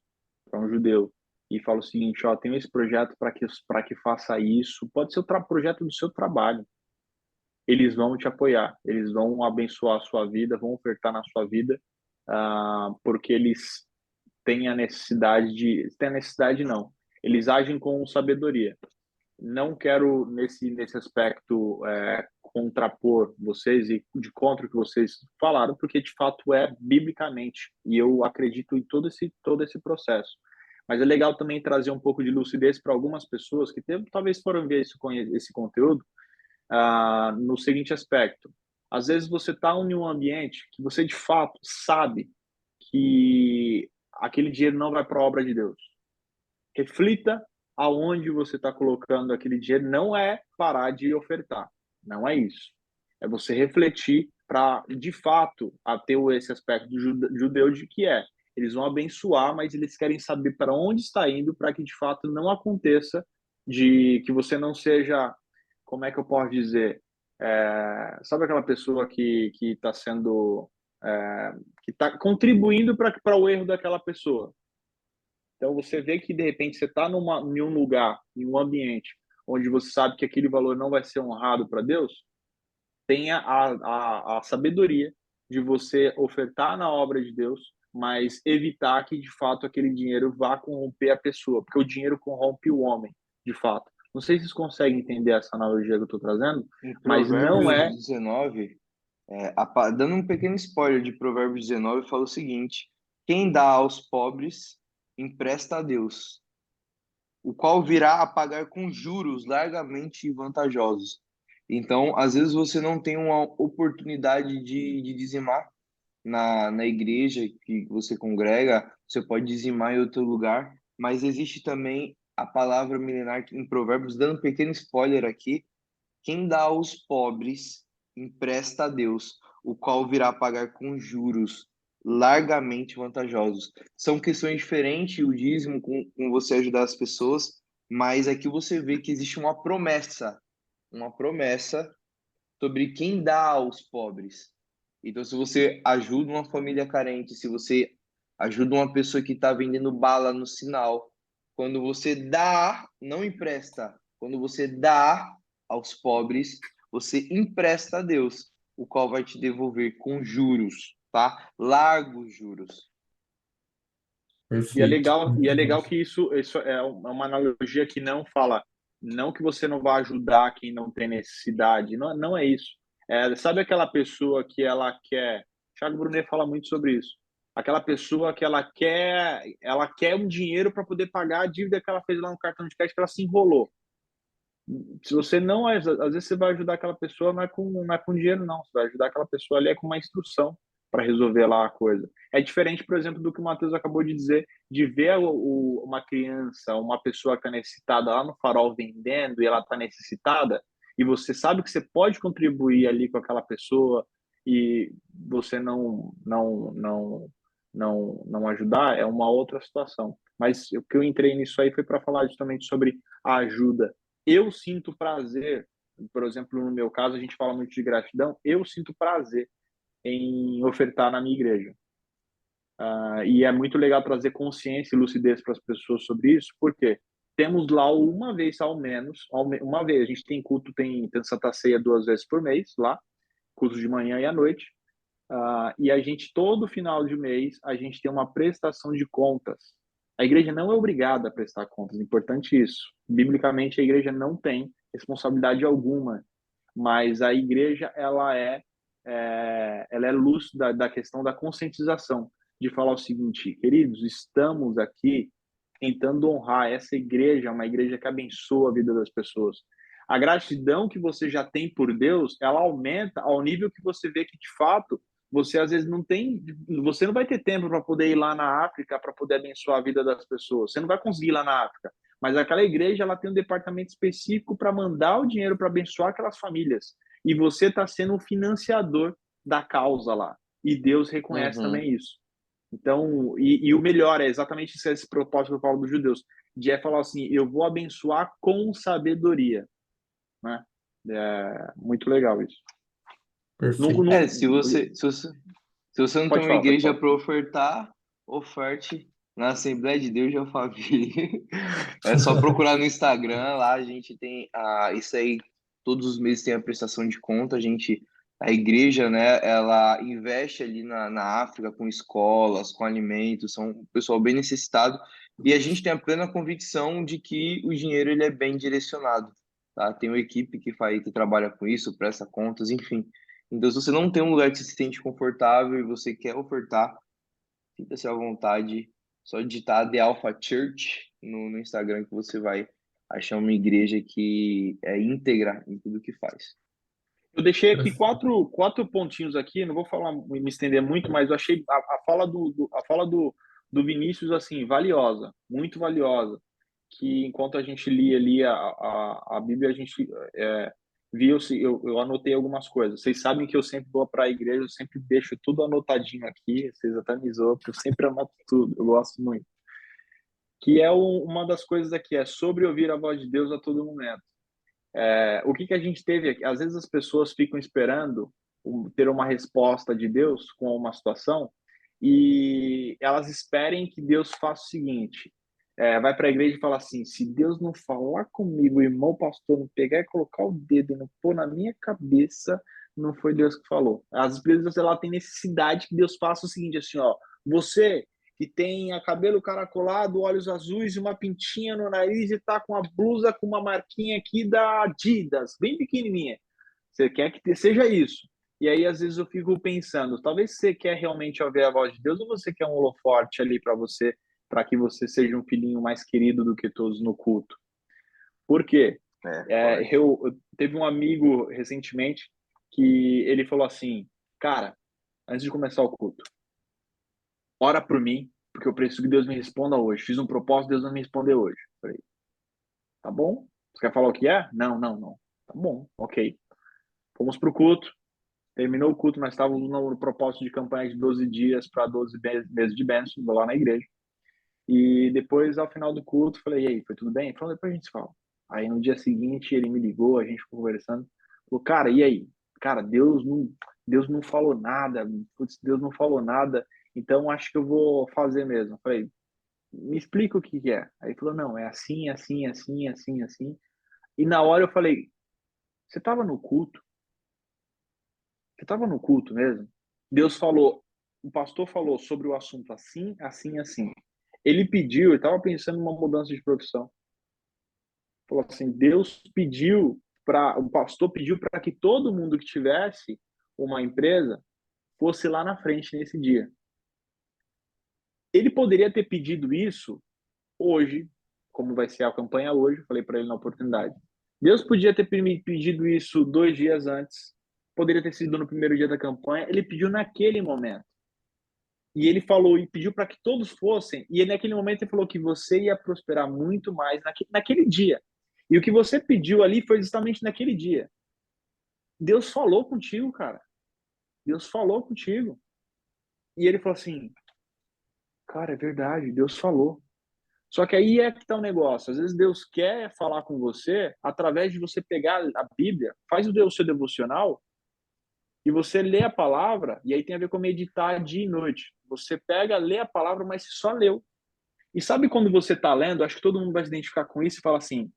C: para um judeu e fala o seguinte, ó, tenho esse projeto para que faça isso, pode ser o projeto do seu trabalho. Eles vão te apoiar, eles vão abençoar a sua vida, vão ofertar na sua vida, porque eles tem a necessidade não, eles agem com sabedoria. Não quero nesse aspecto contrapor vocês e de contra o que vocês falaram, porque de fato é biblicamente e eu acredito em todo esse processo. Mas é legal também trazer um pouco de lucidez para algumas pessoas que talvez foram ver esse conteúdo no seguinte aspecto. Às vezes você está em um ambiente que você de fato sabe que aquele dinheiro não vai para a obra de Deus. Reflita aonde você está colocando aquele dinheiro. Não é parar de ofertar, não é isso. É você refletir para, de fato, ter esse aspecto do judeu de que eles vão abençoar, mas eles querem saber para onde está indo para que, de fato, não aconteça de que você não seja, como é que eu posso dizer, sabe aquela pessoa que está sendo, que está contribuindo para o erro daquela pessoa. Então, você vê que, de repente, você está em um lugar, em um ambiente, onde você sabe que aquele valor não vai ser honrado para Deus, tenha a sabedoria de você ofertar na obra de Deus, mas evitar que, de fato, aquele dinheiro vá corromper a pessoa, porque o dinheiro corrompe o homem, de fato. Não sei se vocês conseguem entender essa analogia que eu estou trazendo,
A: Em
C: mas não
A: Provérbios
C: é.
A: 19, dando um pequeno spoiler de Provérbios 19, fala o seguinte: quem dá aos pobres, empresta a Deus, o qual virá a pagar com juros largamente vantajosos. Então, às vezes você não tem uma oportunidade de dizimar na igreja que você congrega, você pode dizimar em outro lugar, mas existe também a palavra milenar em Provérbios, dando um pequeno spoiler aqui: quem dá aos pobres, empresta a Deus, o qual virá pagar com juros. largamente vantajosos. São questões diferentes, o dízimo com você ajudar as pessoas, mas aqui você vê que existe uma promessa sobre quem dá aos pobres. Então, se você ajuda uma família carente, se você ajuda uma pessoa que está vendendo bala no sinal, quando você dá, não empresta, quando você dá aos pobres, você empresta a Deus, o qual vai te devolver com juros, tá? Largos juros.
B: Perfeito.
C: E é
B: Muito bom.
C: legal que isso é uma analogia que não fala, não que você não vai ajudar quem não tem necessidade, não, não é isso. Sabe aquela pessoa que ela quer, Thiago Brunet fala muito sobre isso, aquela pessoa que ela quer um dinheiro para poder pagar a dívida que ela fez lá no cartão de crédito, que ela se enrolou. Se você não, às vezes você vai ajudar aquela pessoa não é com dinheiro, não. Você vai ajudar aquela pessoa ali é com uma instrução para resolver lá a coisa. É diferente, por exemplo, do que o Matheus acabou de dizer, de ver uma criança, uma pessoa que está necessitada lá no farol vendendo e ela está necessitada, e você sabe que você pode contribuir ali com aquela pessoa e você não ajudar, é uma outra situação. Mas o que eu entrei nisso aí foi para falar justamente sobre a ajuda. Eu sinto prazer, por exemplo, no meu caso, a gente fala muito de gratidão, eu sinto prazer em ofertar na minha igreja. E é muito legal trazer consciência e lucidez para as pessoas sobre isso, porque temos lá uma vez ao menos, uma vez, a gente tem culto, tem Santa Ceia 2 vezes por mês lá, culto de manhã e à noite, e a gente, todo final de mês, a gente tem uma prestação de contas. A igreja não é obrigada a prestar contas, importante isso. Biblicamente, a igreja não tem responsabilidade alguma, mas a igreja, ela é luz da questão da conscientização, de falar o seguinte, queridos, estamos aqui tentando honrar essa igreja, uma igreja que abençoa a vida das pessoas. A gratidão que você já tem por Deus, ela aumenta ao nível que você vê que, de fato, você às vezes não tem, você não vai ter tempo para poder ir lá na África para poder abençoar a vida das pessoas. Você não vai conseguir ir lá na África, mas aquela igreja ela tem um departamento específico para mandar o dinheiro para abençoar aquelas famílias. E você está sendo o financiador da causa lá. E Deus reconhece
A: Uhum.
C: também isso. Então, e o melhor é exatamente esse propósito que eu falo dos judeus, de falar assim, eu vou abençoar com sabedoria, né? É muito legal isso. Não,
B: Perfeito.
A: É,
C: não,
A: se você não tem uma
C: pode
A: igreja
C: falar.
A: para ofertar, oferte na Assembleia de Deus de Alphaville. É só procurar no Instagram, lá a gente tem isso aí, todos os meses tem a prestação de conta, a igreja, né, ela investe ali na África com escolas, com alimentos, são um pessoal bem necessitado, e a gente tem a plena convicção de que o dinheiro ele é bem direcionado, tá? Tem uma equipe que trabalha com isso, presta contas, enfim. Então, se você não tem um lugar que você se sente confortável e você quer ofertar, sinta-se à vontade, só digitar The Alpha Church no Instagram que você vai achar uma igreja que é íntegra em tudo que faz.
C: Eu deixei aqui quatro pontinhos aqui, não vou falar, me estender muito, mas eu achei a fala do Vinícius, assim, valiosa, muito valiosa, que enquanto a gente lia ali a Bíblia, a gente viu, eu anotei algumas coisas. Vocês sabem que eu sempre vou para a igreja, eu sempre deixo tudo anotadinho aqui, vocês até me zoam, porque eu sempre anoto tudo, eu gosto muito. Que é uma das coisas aqui, é sobre ouvir a voz de Deus a todo momento. O que a gente teve aqui? Às vezes as pessoas ficam esperando ter uma resposta de Deus com uma situação e elas esperem que Deus faça o seguinte: vai para a igreja e fala assim, se Deus não falar comigo, o irmão pastor não pegar e colocar o dedo e não pôr na minha cabeça, não foi Deus que falou. As vezes ela tem necessidade que Deus faça o seguinte, assim, ó, você que tem a cabelo caracolado, olhos azuis e uma pintinha no nariz e tá com a blusa com uma marquinha aqui da Adidas, bem pequenininha. Você quer que seja isso. E aí, às vezes, eu fico pensando, talvez você quer realmente ouvir a voz de Deus ou você quer um holoforte ali para você, para que você seja um filhinho mais querido do que todos no culto. Por quê?
A: Forte.
C: Eu teve um amigo recentemente que ele falou assim, cara, antes de começar o culto, ora por mim, porque eu preciso que Deus me responda hoje. Fiz um propósito, Deus não me respondeu hoje. Falei, tá bom? Você quer falar o que é? Não. Tá bom, ok. Fomos pro culto. Terminou o culto, nós estávamos no propósito de campanha de 12 dias para 12 meses de bênção lá na igreja. E depois, ao final do culto, falei, e aí, foi tudo bem? Ele falou, depois a gente se fala. Aí no dia seguinte ele me ligou, a gente ficou conversando. Falou, cara, e aí? Cara, Deus não falou nada, putz, Deus não falou nada, então acho que eu vou fazer mesmo. Eu falei, me explica o que que é. Aí ele falou, não, é assim, assim, assim, assim, assim. E na hora eu falei, você estava no culto? Você estava no culto mesmo? Deus falou, o pastor falou sobre o assunto assim, assim, assim. Ele pediu, ele estava pensando numa mudança de profissão. Falou assim, Deus pediu para, o pastor pediu para que todo mundo que tivesse uma empresa fosse lá na frente nesse dia. Ele poderia ter pedido isso hoje, como vai ser a campanha hoje, eu falei para ele na oportunidade. Deus podia ter pedido isso 2 dias antes, poderia ter sido no primeiro dia da campanha, ele pediu naquele momento. E ele falou e pediu para que todos fossem, e naquele momento ele falou que você ia prosperar muito mais naquele dia. E o que você pediu ali foi justamente naquele dia. Deus falou contigo, cara. Deus falou contigo. E ele falou assim: cara, é verdade, Deus falou. Só que aí é que tá o negócio. Às vezes Deus quer falar com você através de você pegar a Bíblia, faz o seu devocional e você lê a palavra, e aí tem a ver com meditar dia e noite. Você pega, lê a palavra, mas você só leu. E sabe quando você está lendo, acho que todo mundo vai se identificar com isso e fala assim: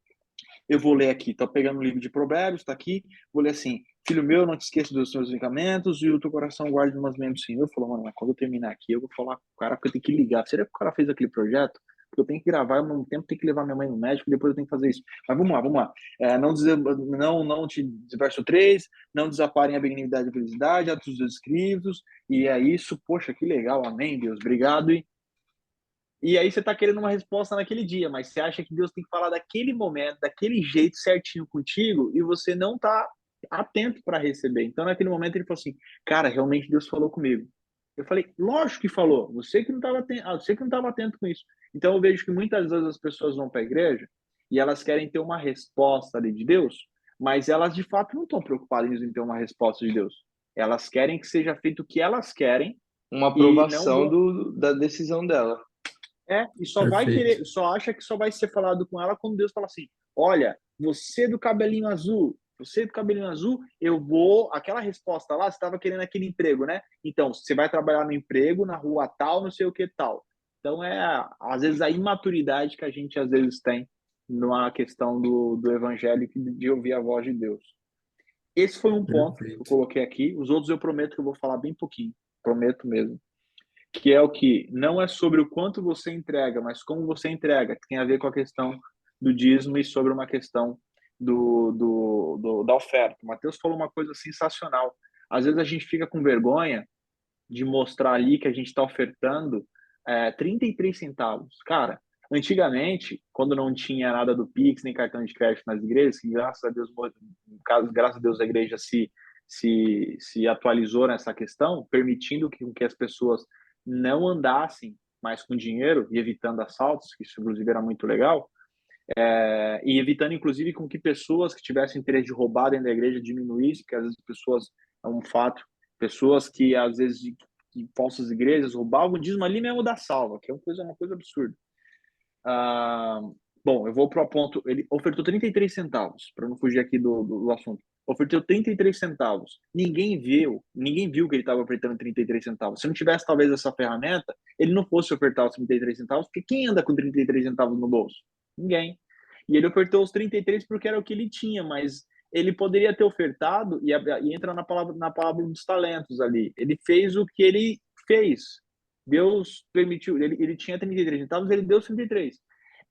C: eu vou ler aqui, tô pegando o livro de Provérbios, tá aqui, vou ler assim: filho meu, não te esqueça dos seus ligamento e o teu coração guarde os mandamentos do Senhor. Eu falo, mano, mas quando eu terminar aqui, eu vou falar com o cara, porque eu tenho que ligar. Será que o cara fez aquele projeto? Porque eu tenho que gravar, ao mesmo tempo tenho que levar minha mãe no médico, depois eu tenho que fazer isso. Mas vamos lá, vamos lá. Não te, verso 3, não desaparem a benignidade e a felicidade, atos dos escritos, e é isso, poxa, que legal, amém, Deus, obrigado. E aí você está querendo uma resposta naquele dia, mas você acha que Deus tem que falar daquele momento, daquele jeito certinho contigo, e você não está atento para receber. Então, naquele momento, ele falou assim: cara, realmente Deus falou comigo. Eu falei, lógico que falou, você que não estava atento, você que não estava atento com isso. Então, eu vejo que muitas vezes as pessoas vão para a igreja e elas querem ter uma resposta ali de Deus, mas elas de fato não estão preocupadas em ter uma resposta de Deus. Elas querem que seja feito o que elas querem
A: Uma
C: e não
A: aprovação da decisão dela.
C: e só vai
B: Perfeito.
C: querer, só acha que só vai ser falado com ela quando Deus fala assim: olha, você do cabelinho azul, você do cabelinho azul, eu vou. Aquela resposta lá, você estava querendo aquele emprego, né? Então, você vai trabalhar no emprego, na rua tal, não sei o que tal. Então, às vezes a imaturidade que a gente às vezes tem numa questão do evangelho de ouvir a voz de Deus. Esse foi um ponto que eu
B: Perfeito.
C: coloquei aqui. Os outros eu prometo que eu vou falar bem pouquinho. Prometo mesmo, que é o que não é sobre o quanto você entrega, mas como você entrega, que tem a ver com a questão do dízimo e sobre uma questão da oferta. O Mateus falou uma coisa sensacional. Às vezes a gente fica com vergonha de mostrar ali que a gente está ofertando 33 centavos. Cara, antigamente, quando não tinha nada do Pix, nem cartão de crédito nas igrejas, que graças a Deus, graças a Deus a igreja se atualizou nessa questão, permitindo que as pessoas não andassem mais com dinheiro e evitando assaltos, que isso inclusive era muito legal, e evitando inclusive com que pessoas que tivessem interesse de roubar dentro da igreja diminuíssem, porque às vezes pessoas, é um fato, pessoas que às vezes de falsas igrejas roubavam o dízimo ali mesmo da salva, que é uma coisa absurda. Ah, bom, eu vou para o ponto. Ele ofertou 33 centavos, para não fugir aqui do assunto. Ofertou 33 centavos. Ninguém viu que ele estava ofertando 33 centavos. Se não tivesse talvez essa ferramenta, ele não fosse ofertar os 33 centavos, porque quem anda com 33 centavos no bolso? Ninguém. E ele ofertou os 33 porque era o que ele tinha, mas ele poderia ter ofertado e entra na palavra dos talentos ali. Ele fez o que ele fez. Deus permitiu, ele tinha 33 centavos, ele deu 33.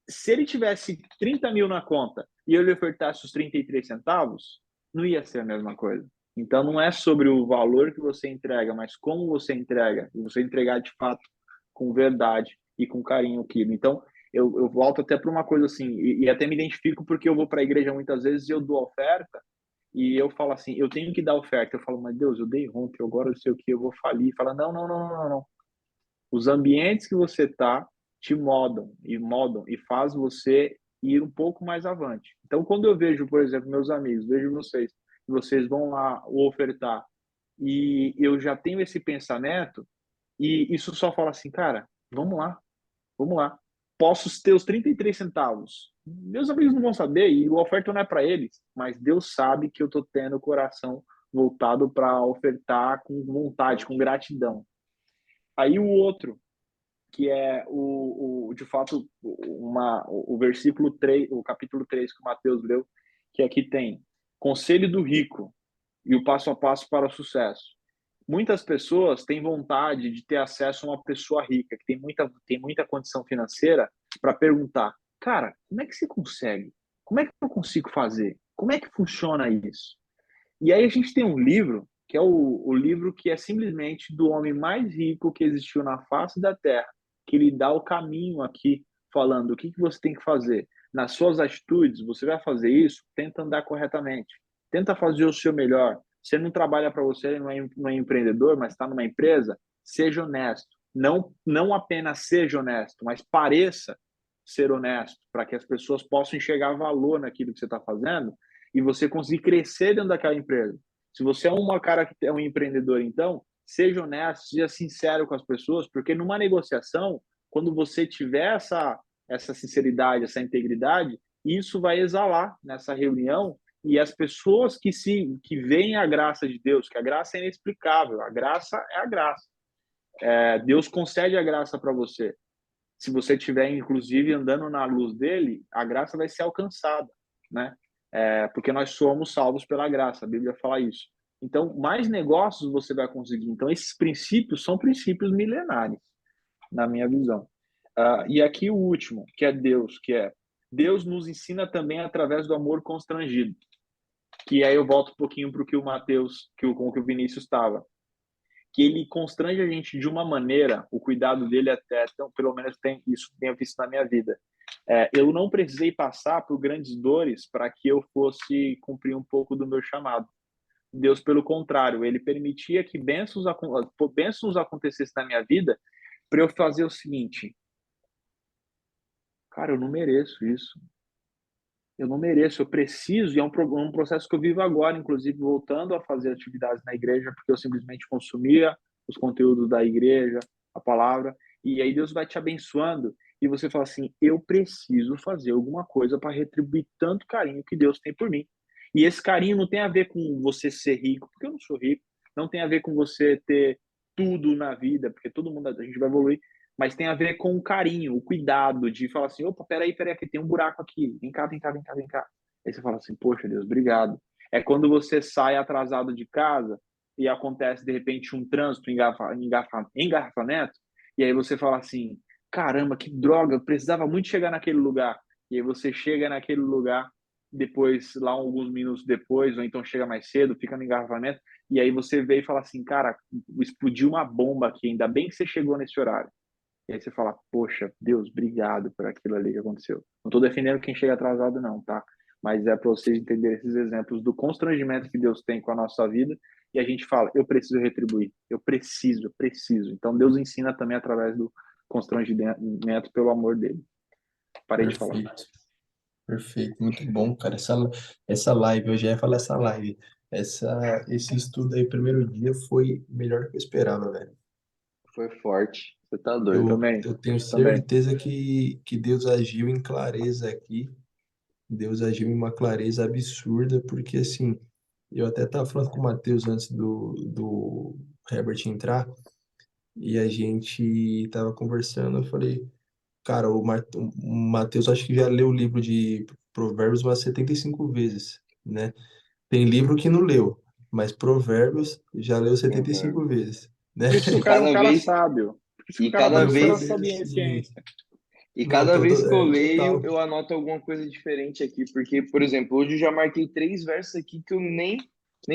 C: Se ele tivesse 30 mil na conta e eu lhe ofertasse os 33 centavos, não ia ser a mesma coisa. Então, não é sobre o valor que você entrega, mas como você entrega. E você entregar de fato com verdade e com carinho aquilo. Então, eu volto até para uma coisa assim, e até me identifico porque eu vou para a igreja muitas vezes e eu dou oferta, e eu falo assim, eu tenho que dar oferta. Eu falo, mas Deus, eu dei ontem, agora eu sei o que, eu vou falir. Fala, não, não, não, não, não. Os ambientes que você está te modam e faz você ir um pouco mais avante. Então, quando eu vejo, por exemplo, meus amigos, vejo vocês vão lá ofertar e eu já tenho esse pensamento, e isso só fala assim, cara, vamos lá, vamos lá. Posso ter os 33 centavos. Meus amigos não vão saber e a oferta não é para eles, mas Deus sabe que eu estou tendo o coração voltado para ofertar com vontade, com gratidão. Aí o outro, que é de fato o versículo 3, o capítulo 3 que o Mateus leu, que aqui tem conselho do rico e o passo a passo para o sucesso. Muitas pessoas têm vontade de ter acesso a uma pessoa rica, que tem muita condição financeira, para perguntar, cara, como é que você consegue? Como é que eu consigo fazer? Como é que funciona isso? E aí a gente tem um livro, que é o livro que é simplesmente do homem mais rico que existiu na face da Terra, que lhe dá o caminho aqui, falando o que você tem que fazer. Nas suas atitudes, você vai fazer isso, tenta andar corretamente. Tenta fazer o seu melhor. Você não trabalha para você, não é empreendedor, mas está numa empresa, seja honesto. Não apenas seja honesto, mas pareça ser honesto, para que as pessoas possam enxergar valor naquilo que você está fazendo e você conseguir crescer dentro daquela empresa. Se você é uma cara que é um empreendedor, então, seja honesto, seja sincero com as pessoas, porque numa negociação, quando você tiver essa sinceridade, essa integridade, isso vai exalar nessa reunião e as pessoas que veem a graça de Deus, que a graça é inexplicável, a graça é a graça. Deus concede a graça para você. Se você estiver, inclusive, andando na luz dele, a graça vai ser alcançada, né? Porque nós somos salvos pela graça, a Bíblia fala isso. Então, mais negócios você vai conseguir. Então, esses princípios são princípios milenares, na minha visão. E aqui o último, que é Deus, Deus nos ensina também através do amor constrangido. Que aí eu volto um pouquinho para o que o Mateus, com o que o Vinícius estava. Que ele constrange a gente de uma maneira, o cuidado dele até, então, pelo menos isso tenho visto na minha vida. Eu não precisei passar por grandes dores para que eu fosse cumprir um pouco do meu chamado. Deus, pelo contrário, ele permitia que bênçãos acontecessem na minha vida para eu fazer o seguinte, cara, eu não mereço isso. Eu não mereço, eu preciso, e é um processo que eu vivo agora, inclusive voltando a fazer atividades na igreja, porque eu simplesmente consumia os conteúdos da igreja, a palavra, e aí Deus vai te abençoando, e você fala assim, eu preciso fazer alguma coisa para retribuir tanto carinho que Deus tem por mim. E esse carinho não tem a ver com você ser rico, porque eu não sou rico, não tem a ver com você ter tudo na vida, porque todo mundo, a gente vai evoluir, mas tem a ver com o carinho, o cuidado de falar assim, opa, peraí, aqui tem um buraco aqui, vem cá, vem cá, vem cá, vem cá. Aí você fala assim, poxa Deus, obrigado. É quando você sai atrasado de casa e acontece, de repente, um trânsito, engarrafamento, e aí você fala assim, caramba, que droga, eu precisava muito chegar naquele lugar. E aí você chega naquele lugar, depois, lá alguns minutos depois, ou então chega mais cedo, fica no engarrafamento, e aí você vê e fala assim, cara, explodiu uma bomba aqui, ainda bem que você chegou nesse horário. E aí você fala, poxa, Deus, obrigado por aquilo ali que aconteceu. Não estou defendendo quem chega atrasado, não, tá? Mas é para vocês entenderem esses exemplos do constrangimento que Deus tem com a nossa vida e a gente fala, eu preciso retribuir, eu preciso. Então Deus ensina também através do constrangimento pelo amor dele. Parei de falar.
B: Perfeito, perfeito, muito bom, cara. Essa live, eu já ia falar essa live. Esse estudo aí, primeiro dia, foi melhor do que eu esperava, velho.
A: Foi forte. Você tá
C: Eu
A: doido.
C: também,
B: Eu tenho
C: também.
B: certeza que Deus agiu em clareza aqui. Deus agiu em uma clareza absurda, porque assim, eu até estava falando com o Matheus antes do Herbert entrar, e a gente estava conversando, eu falei, cara, o Matheus acho que já leu o livro de Provérbios umas 75 vezes, né? Tem livro que não leu, mas Provérbios já leu 75
A: Provérbio.
B: vezes, né?
C: Por isso que o
A: E
C: cara é um
A: cada
C: cara
A: vez,
C: sábio. Por isso que o
A: e
C: cara
A: cada
C: doutora
A: vez,
C: sabia
B: Assim,
C: ciência.
A: e
B: não,
A: cada vez que eu leio,
B: total.
A: eu anoto alguma coisa diferente aqui, porque, por exemplo, hoje eu já marquei 3 versos aqui que eu nem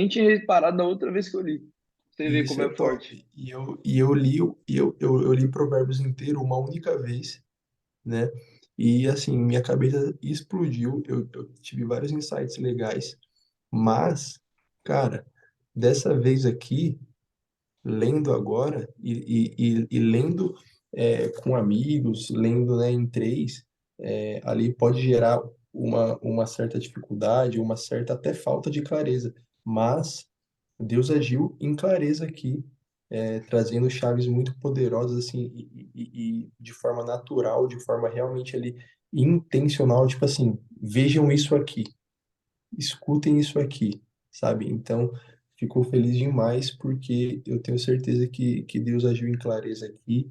A: tinha reparado da outra vez que eu li. Você vê
B: Isso
A: como
B: é
A: é
B: top.
A: forte.
B: Eu li Provérbios inteiro uma única vez, né? E assim, minha cabeça explodiu. Eu tive vários insights legais, mas, cara, dessa vez aqui, lendo agora e lendo com amigos, lendo, né, em três, ali pode gerar uma certa dificuldade, uma certa até falta de clareza. Mas Deus agiu em clareza aqui, trazendo chaves muito poderosas, assim, e de forma natural, de forma realmente ali intencional, tipo assim, vejam isso aqui, escutem isso aqui, sabe? Então, ficou feliz demais porque eu tenho certeza que Deus agiu em clareza aqui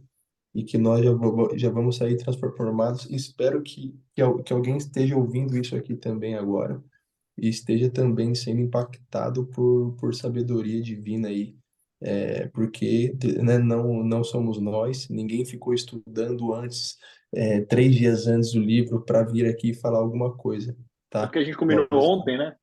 B: e que nós já vamos sair transformados. Espero que alguém esteja ouvindo isso aqui também agora e esteja também sendo impactado por sabedoria divina aí, porque né, não somos nós, ninguém ficou estudando antes, 3 dias antes do livro para vir aqui falar alguma coisa,
C: É
B: tá?
C: porque a gente combinou
B: Nós
C: ontem, né?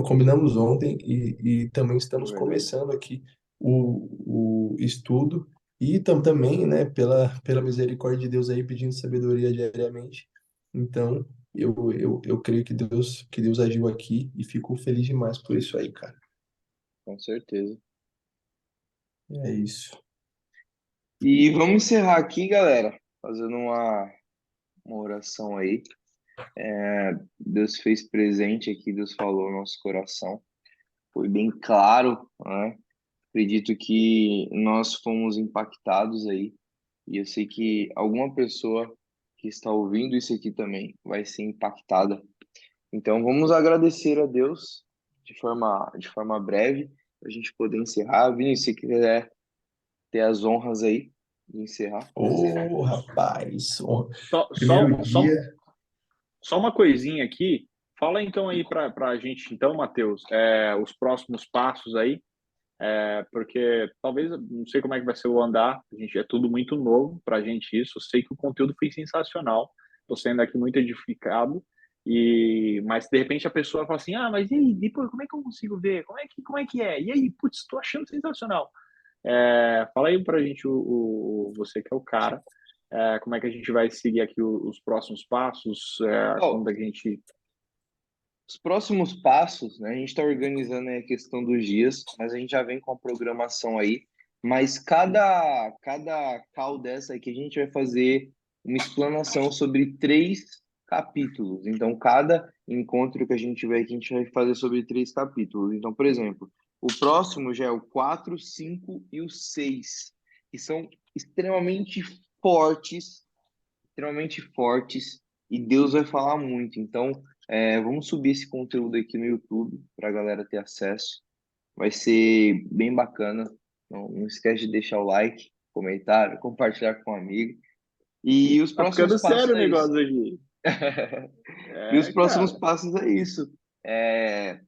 B: combinamos ontem e também
A: É
B: estamos
A: verdade.
B: começando aqui o estudo e também, né, pela misericórdia de Deus aí pedindo sabedoria diariamente. Então, eu creio que Deus agiu aqui e fico feliz demais por isso aí, cara.
A: Com certeza.
B: É isso.
A: E vamos encerrar aqui, galera, fazendo uma oração aí. Deus fez presente aqui, Deus falou no nosso coração. Foi bem claro, né? Acredito que nós fomos impactados aí. E eu sei que alguma pessoa que está ouvindo isso aqui também vai ser impactada. Então vamos agradecer a Deus de forma breve, para a gente poder encerrar. Vini, se quiser ter as honras aí de encerrar.
B: Ô, rapaz,
C: Só,
B: primeiro
C: só, só,
B: dia.
C: só uma coisinha aqui. Fala então aí para a gente, então, Matheus, os próximos passos aí, porque talvez, não sei como é que vai ser o andar, a gente é tudo muito novo para a gente isso. Eu sei que o conteúdo foi sensacional, estou sendo aqui muito edificado, mas de repente a pessoa fala assim, mas e aí, depois, como é que eu consigo ver? Como é que é? E aí, putz, estou achando sensacional. Fala aí para a gente, você que é o cara, como é que a gente vai seguir aqui os próximos passos,
A: Ó,
C: quando a gente...
A: os próximos passos, né? A gente está organizando aí a questão dos dias, mas a gente já vem com a programação aí. Mas cada call dessa aqui a gente vai fazer uma explanação sobre 3 capítulos. Então, cada encontro que a gente tiver aqui, a gente vai fazer sobre 3 capítulos. Então, por exemplo, o próximo já é o 4, 5 e o 6, que são extremamente fortes, extremamente fortes, e Deus vai falar muito. Então, vamos subir esse conteúdo aqui no YouTube para a galera ter acesso. Vai ser bem bacana. Não esquece de deixar o like, comentário, compartilhar com um amigo. E os
C: Tá
A: próximos
C: ficando
A: passos
C: sério o
A: é isso.
C: negócio aqui.
A: E os próximos
C: Cara.
A: passos é isso. É,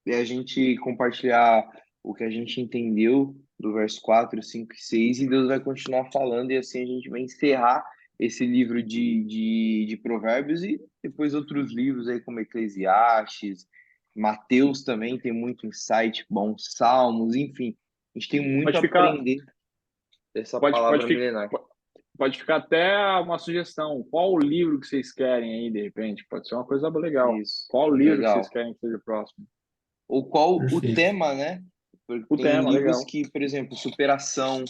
A: é a gente compartilhar o que a gente entendeu do verso 4, 5 e 6, e Deus vai continuar falando, e assim a gente vai encerrar esse livro de Provérbios e depois outros livros aí, como Eclesiastes, Mateus também tem muito insight bom, Salmos, enfim, a gente tem muito
C: Pode
A: a
C: ficar,
A: aprender dessa
C: pode, pode,
A: palavra
C: fi-
A: milenar.
C: pode ficar até uma sugestão. Qual o livro que vocês querem aí, de repente? Pode ser uma coisa legal.
A: Isso,
C: Qual o livro que vocês
A: legal.
C: querem que seja o próximo?
A: Ou qual o
B: Perfeito.
A: tema, né? Porque
C: O
A: tem
C: tema,
A: livros
C: legal.
A: que, por exemplo, superação,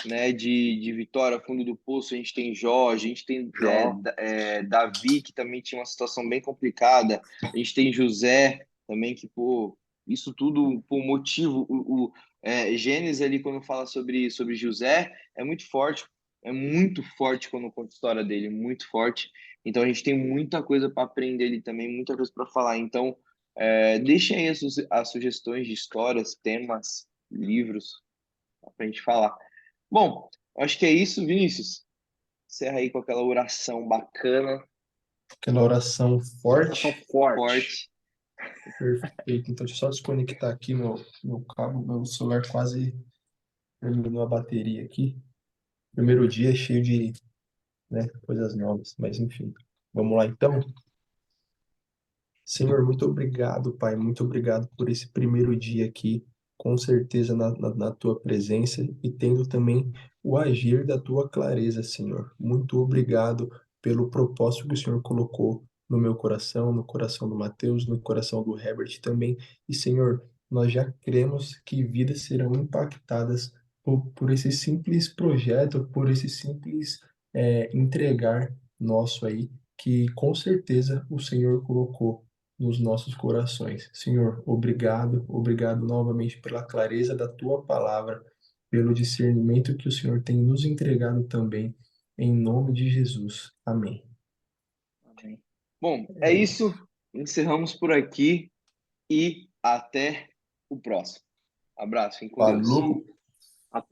A: né, de Vitória, fundo do poço, a gente tem Jó, a gente tem
C: Jó.
A: Davi, que também tinha uma situação bem complicada, a gente tem José também, que, pô, isso tudo por motivo, Gênesis ali, quando fala sobre José, é muito forte quando conta a história dele, muito forte, então a gente tem muita coisa para aprender ali também, muita coisa para falar, então deixem aí as sugestões de histórias, temas, livros, para a gente falar. Bom, acho que é isso, Vinícius. Encerra aí com aquela oração bacana,
B: Aquela oração
C: Oração
B: forte.
C: forte.
A: forte.
B: Perfeito. Então, deixa eu só desconectar aqui meu cabo, meu celular quase terminou a bateria aqui. Primeiro dia cheio de, né, coisas novas, mas enfim. Vamos lá então. Senhor, muito obrigado, Pai, muito obrigado por esse primeiro dia aqui, com certeza na tua presença e tendo também o agir da tua clareza, Senhor. Muito obrigado pelo propósito que o Senhor colocou no meu coração, no coração do Mateus, no coração do Herbert também. E, Senhor, nós já cremos que vidas serão impactadas por esse simples projeto, por esse simples entregar nosso aí, que com certeza o Senhor colocou nos nossos corações. Senhor, obrigado, obrigado novamente pela clareza da tua palavra, pelo discernimento que o Senhor tem nos entregado também, em nome de Jesus. Amém.
A: Amém. Bom, é
B: É isso.
A: isso. Encerramos por aqui e até o próximo. Abraço, fiquem com Deus.
B: Falou!